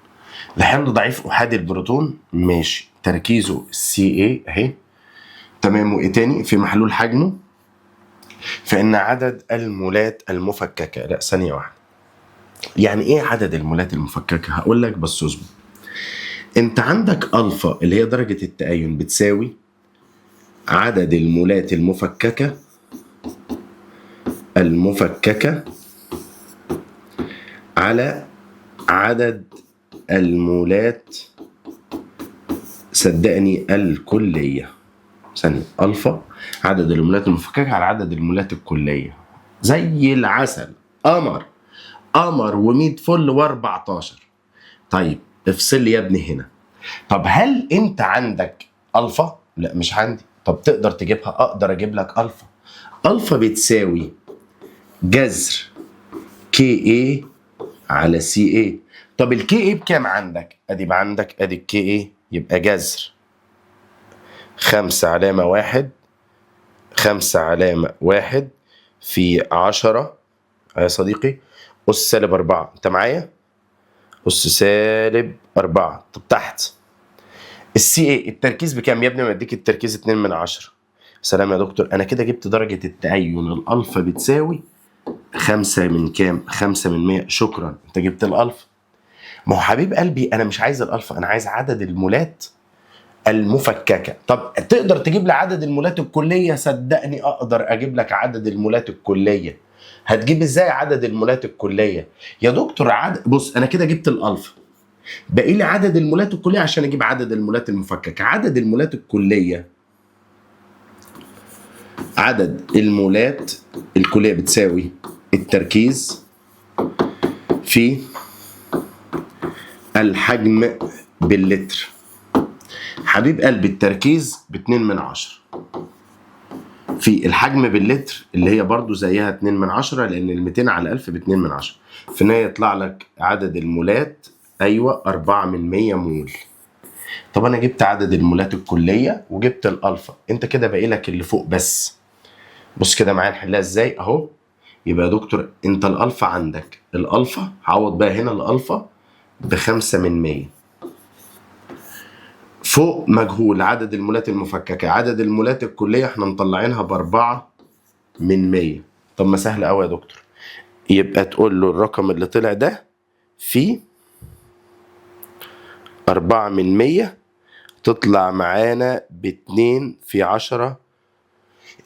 لحمض ضعيف أحادي البروتون، ماشي، تركيزه سي إيه أهي، تمام، وإيه تاني في محلول حجمه، فإن عدد المولات المفككة. لا ثانية واحدة، يعني إيه عدد المولات المفككة؟ هقول لك بس اصبر. أنت عندك ألفا اللي هي درجة التأين بتساوي عدد المولات المفككة على عدد المولات صدقني الكلية. ثانية، ألفا عدد المولات المفككة على عدد المولات الكلية. زي العسل، قمر و100 فل و14. طيب افصل لي يا ابني هنا. طب هل انت عندك ألفا؟ لا مش عندي. طب تقدر تجيبها؟ اقدر اجيب لك ألفا. ألفا بتساوي جذر كي ايه على سي ايه. طب الكي ايه بكام عندك؟ ادي بقى عندك ادي الكي ايه، يبقى جذر 5 علامة 1 في 10 يا صديقي أس سالب 4. أنت معايا؟ أس سالب 4. طب تحت السي ايه التركيز بكام يا ابني؟ ما اديك التركيز 2/10. سلام يا دكتور، أنا كده جبت درجة التأين. الألفا بتساوي 5 من كام؟ 5 من 100. شكرا، أنت جبت الألفا. ما هو حبيب قلبي أنا مش عايز الألفا، أنا عايز عدد المولات المفككة. طب تقدر تجيب لي عدد المولات الكلية؟ صدقني أقدر أجيب لك عدد المولات الكلية. هتجيب إزاي عدد المولات الكلية؟ يا دكتور بص أنا كده جبت الألفا، باقي لي عدد المولات الكلية عشان أجيب عدد المولات المفككة. عدد المولات الكلية، عدد المولات الكلية بتساوي التركيز في الحجم باللتر. حبيب قلبي التركيز ب2/10 في الحجم باللتر اللي هي برضو زيها 2/10 لأن 200 على 1000 ب2/10. في النهاية يطلع لك عدد المولات أيوة 4/100 مول. طب انا جبت عدد المولات الكليه وجبت الالفا، انت كده باقي لك اللي فوق بس. بص كده معايا نحلها ازاي اهو. يبقى يا دكتور انت الالفا عندك، الالفا عوض بقى هنا الالفا ب5 من 100. فوق مجهول عدد المولات المفككه، عدد المولات الكليه احنا مطلعينها ب4/100. طب ما سهل قوي يا دكتور. يبقى تقول له الرقم اللي طلع ده في 4/100 تطلع معانا ب2/10.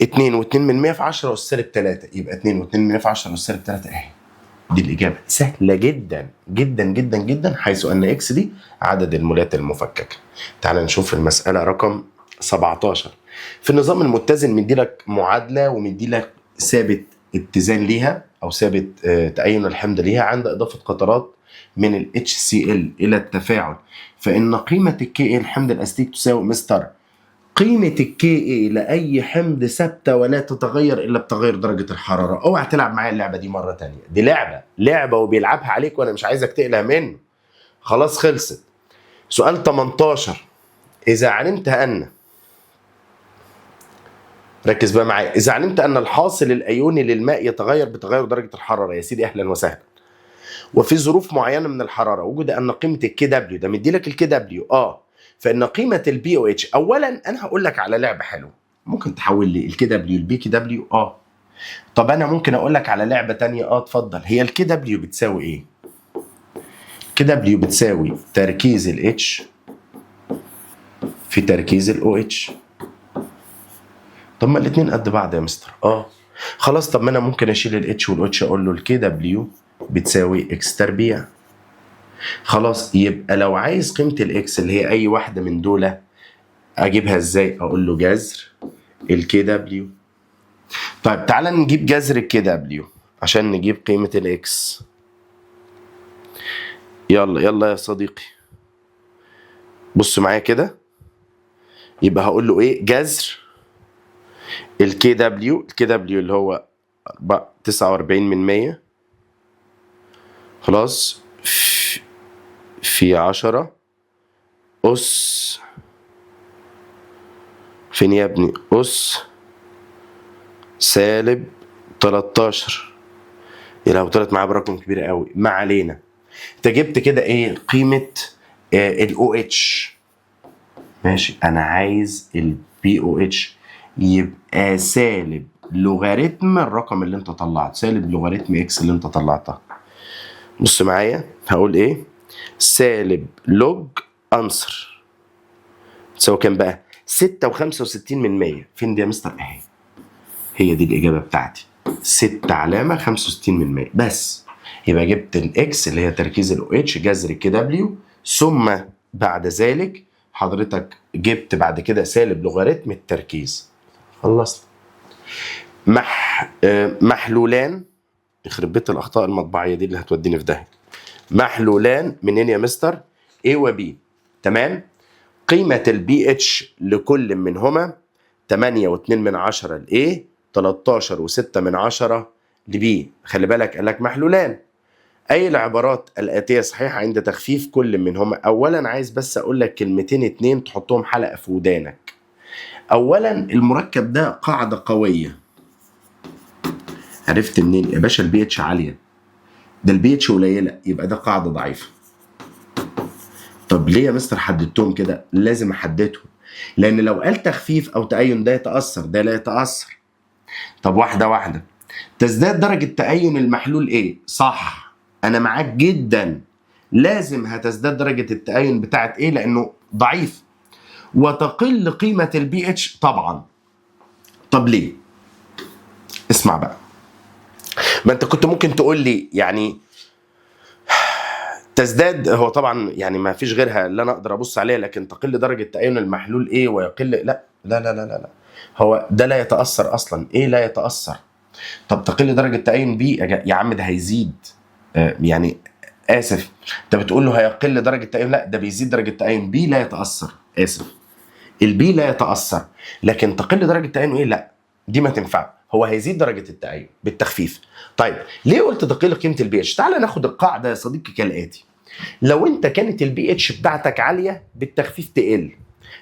2/2 في 10 أس -3، يبقى 2/2 في 10 أس -3 اهي. دي الإجابة سهلة جدا جدا جدا جدا، حيث أن إكس دي عدد المولات المفككة. تعال نشوف المسألة رقم 17. في النظام المتزن مديلك معادلة ومديلك ثابت اتزان ليها أو ثابت تأين الحمض ليها عند إضافة قطرات من ال HCl إلى التفاعل، فإن قيمة ال Ka الحمض الأسيتيك تساوي مستر قيمة ال Ka لأي حمض ثابتة ولا تتغير إلا بتغير درجة الحرارة. اوعى تلعب معايا اللعبة دي مرة تانية، دي لعبة وبيلعبها عليك وأنا مش عايزك تقلق منه. خلاص خلصت. سؤال 18. إذا علمت أن، ركز بقى معايا، إذا علمت أن الحاصل الأيوني للماء يتغير بتغير درجة الحرارة، يا سيدي أهلا وسهلا، وفي ظروف معينة من الحرارة وجد أن قيمة ال KW، ده مديلك ال KW فإن قيمة ال BOH، أولا أنا هقول لك على لعبة حلوة، ممكن تحول لي ال KW ال BKW طب أنا ممكن أقول لك على لعبة تانية اتفضل. هي ال KW بتساوي إيه؟ KW بتساوي تركيز ال H في تركيز ال OH. طب ما الاتنين قد بعض يا مستر. خلاص، طب ما أنا ممكن أشيل ال H وال OH أقول له ال KW بتساوي X تربيع. خلاص، يبقى لو عايز قيمة الإكس اللي هي أي واحدة من دول أجيبها إزاي؟ أقول له جذر ال KW. طيب تعالى نجيب جذر ال KW عشان نجيب قيمة الإكس. يلا يلا يا صديقي، بص معايا كده. يبقى هقول له إيه؟ جذر ال KW اللي هو 49/100 خلاص في 10 أس، فين يا ابني؟ أس -13. يا لو طلعت معاه برقم كبير قوي، ما علينا. انت جبت كده ايه قيمة ال OH؟ ماشي، انا عايز ال BOH يبقى سالب لوغاريتم الرقم اللي انت طلعته، سالب لوغاريتم اكس اللي انت طلعتها. بص معايا هقول ايه؟ سالب لوج انصر تساوي كام بقى؟ 6.65%. فين دي يا مستر؟ اهي، هي دي الإجابة بتاعتي، 6.65%. بس يبقى جبت الإكس اللي هي تركيز ال OH جذر KW، ثم بعد ذلك حضرتك جبت بعد كده سالب لوغاريتم التركيز. خلصت. محلولان، يخرب بيت الأخطاء المطبعية دي اللي هتوديني في داهية. محلولان منين يا مستر؟ A و B. تمام. قيمة ال BH لكل منهما 8.2 ل A، 13.6 ل B. خلي بالك قال لك محلولان. أي العبارات الآتية صحيحة عند تخفيف كل منهما؟ أولا عايز بس أقول لك كلمتين اتنين تحطهم حلقة في ودانك. أولا المركب ده قاعدة قوية. عرفت منين يا باشا؟ البي اتش عالية، ده البي اتش قليلة، يبقى ده قاعدة ضعيفة. طب ليه يا مستر حددتهم كده؟ لازم أحددهم، لأن لو قال تخفيف أو تأين ده يتأثر، ده لا يتأثر. طب واحدة واحدة. تزداد درجة تأين المحلول إيه؟ صح، أنا معاك جدا، لازم هتزداد درجة التأين بتاعت إيه؟ لأنه ضعيف. وتقل قيمة البي اتش طبعا. طب ليه؟ اسمع بقى، ما أنت كنت ممكن تقول لي يعني تزداد، هو طبعا يعني ما فيش غيرها اللي انا اقدر ابص عليها، لكن تقل درجه تأين المحلول ايه ويقل، لا لا لا لا لا, لا. هو ده لا يتأثر اصلا، ايه لا يتأثر. طب تقل درجه تأين بي يا عم ده هيزيد، يعني اسف، انت بتقول له هيقل درجه تأين، لا ده بيزيد درجه تأين بي، لا يتأثر، اسف، البي لا يتأثر، لكن تقل درجه تأين ايه، لا دي ما تنفع، هو هيزيد درجه التأين بالتخفيف. طيب ليه قلت تقل قيمه البي اتش؟ تعال ناخد القاعده يا صديقي كالاتي. لو انت كانت البي اتش بتاعتك عاليه بالتخفيف تقل،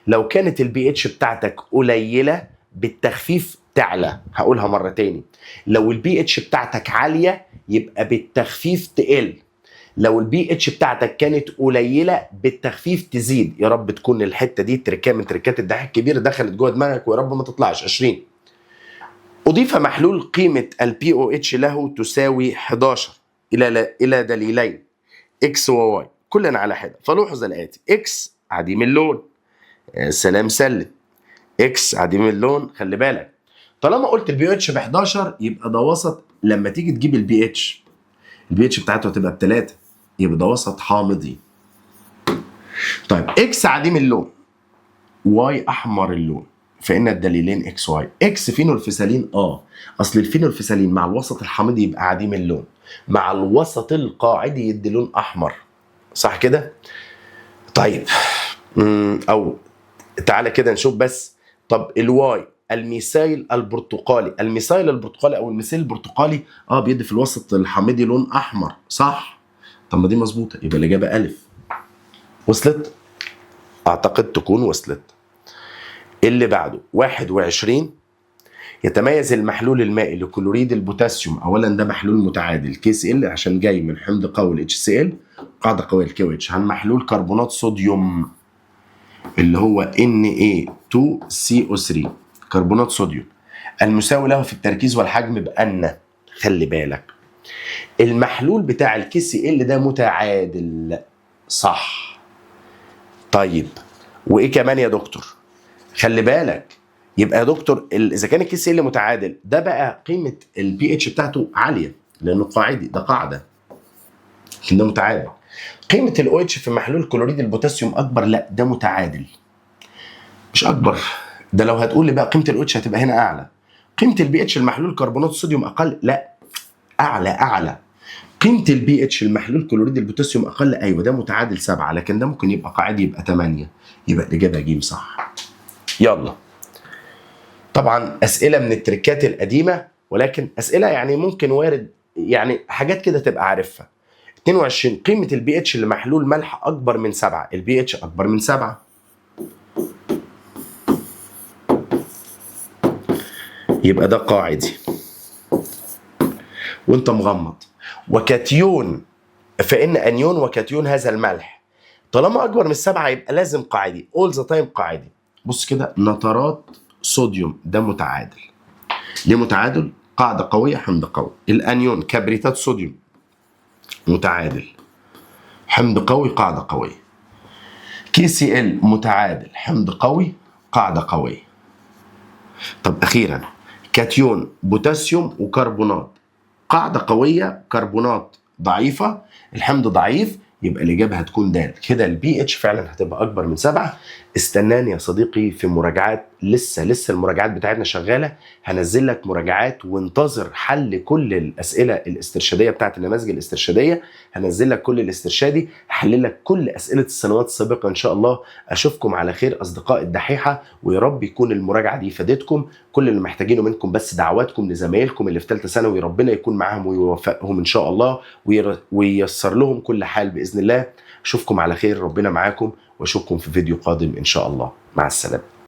لو كانت البي اتش بتاعتك قليله بالتخفيف تعلى. هقولها مره تاني، لو البي اتش بتاعتك عاليه يبقى بالتخفيف تقل، لو البي اتش بتاعتك كانت قليله بالتخفيف تزيد. يا رب تكون الحته دي تركه من تركات الدحيح الكبير دخلت جوه دماغك، ويا رب ما تطلعش. 20 اضيف محلول قيمه البي او اتش له تساوي 11 الى دليلين اكس وواي كلنا على حده، فلوحظ الاتي: اكس عديم اللون، سلام سلم، اكس عديم اللون. خلي بالك طالما قلت البي اتش ب 11 يبقى ده وسط. لما تيجي تجيب البي اتش بتاعته هتبقى ب3، يبقى ده وسط حامضي. طيب اكس عديم اللون، واي احمر اللون، فان الدليلين اكس واي. اكس فينولفسالين، اصل الفينولفسالين مع الوسط الحامضي يبقى عديم اللون، مع الوسط القاعدي يدي لون احمر، صح كده؟ طيب او تعالى كده نشوف بس. طب الواي الميثايل البرتقالي، الميثايل البرتقالي او الميثيل البرتقالي بيدي في الوسط الحامضي لون احمر، صح؟ طب ما دي مظبوطه، يبقى الاجابه الف. وصلت؟ اعتقد تكون وصلت. اللي بعده 21. يتميز المحلول المائي لكلوريد البوتاسيوم، اولا ده محلول متعادل كي سي ال عشان جاي من حمض قوي الاتش سي ال، قاعده قويه الكي او اتش، عن محلول كربونات صوديوم اللي هو Na2CO3 كربونات صوديوم المساوي له في التركيز والحجم بأن. خلي بالك المحلول بتاع الكي سي ال ده متعادل، صح؟ طيب وايه كمان يا دكتور؟ خلي بالك يبقى يا دكتور اذا كان الكي سي ال متعادل ده بقى قيمه البي اتش بتاعته عاليه لانه قاعدي، ده قاعده لكن ده متعادل. قيمه الاو اتش في محلول كلوريد البوتاسيوم اكبر، لا ده متعادل مش اكبر. ده لو هتقول لي بقى قيمه الاو اتش هتبقى هنا اعلى. قيمه البي اتش المحلول كربونات الصوديوم اقل، لا اعلى. قيمه البي اتش المحلول كلوريد البوتاسيوم اقل، ايوه ده متعادل 7، لكن ده ممكن يبقى قاعدي يبقى 8، يبقى الاجابه ج صح. يلا طبعا اسئله من التركات القديمه، ولكن اسئله يعني ممكن وارد يعني حاجات كده تبقى عارفها. 22 قيمه البي اتش لمحلول ملح اكبر من 7، البي اتش اكبر من 7 يبقى ده قاعدي وانت مغمض. وكاتيون، فان انيون وكاتيون هذا الملح طالما اكبر من 7 يبقى لازم قاعدي، اول ذا تايم قاعدي. بص كده نترات صوديوم ده متعادل. ليه متعادل؟ قاعده قويه حمض قوي. الانيون كبريتات صوديوم متعادل حمض قوي قاعده قويه. كي سي ال متعادل حمض قوي قاعده قويه. طب اخيرا كاتيون بوتاسيوم وكربونات قاعده قويه كربونات ضعيفه، الحمض ضعيف، يبقى الاجابه هتكون د. كده البي اتش فعلا هتبقى اكبر من 7. استناني يا صديقي في مراجعات، لسه المراجعات بتاعتنا شغاله، هنزل لك مراجعات وانتظر حل كل الاسئله الاسترشاديه بتاعت النماذج الاسترشاديه، هنزل لك كل الاسترشادي، هحلل لك كل اسئله السنوات السابقه ان شاء الله. اشوفكم على خير اصدقاء الدحيحه، ويا رب يكون المراجعه دي فادتكم. كل اللي محتاجينه منكم بس دعواتكم لزمايلكم اللي في ثالثه ثانوي، ربنا يكون معاهم ويوفقهم ان شاء الله وييسر لهم كل حال باذن الله. اشوفكم على خير، ربنا معاكم، واشوفكم في فيديو قادم ان شاء الله. مع السلامه.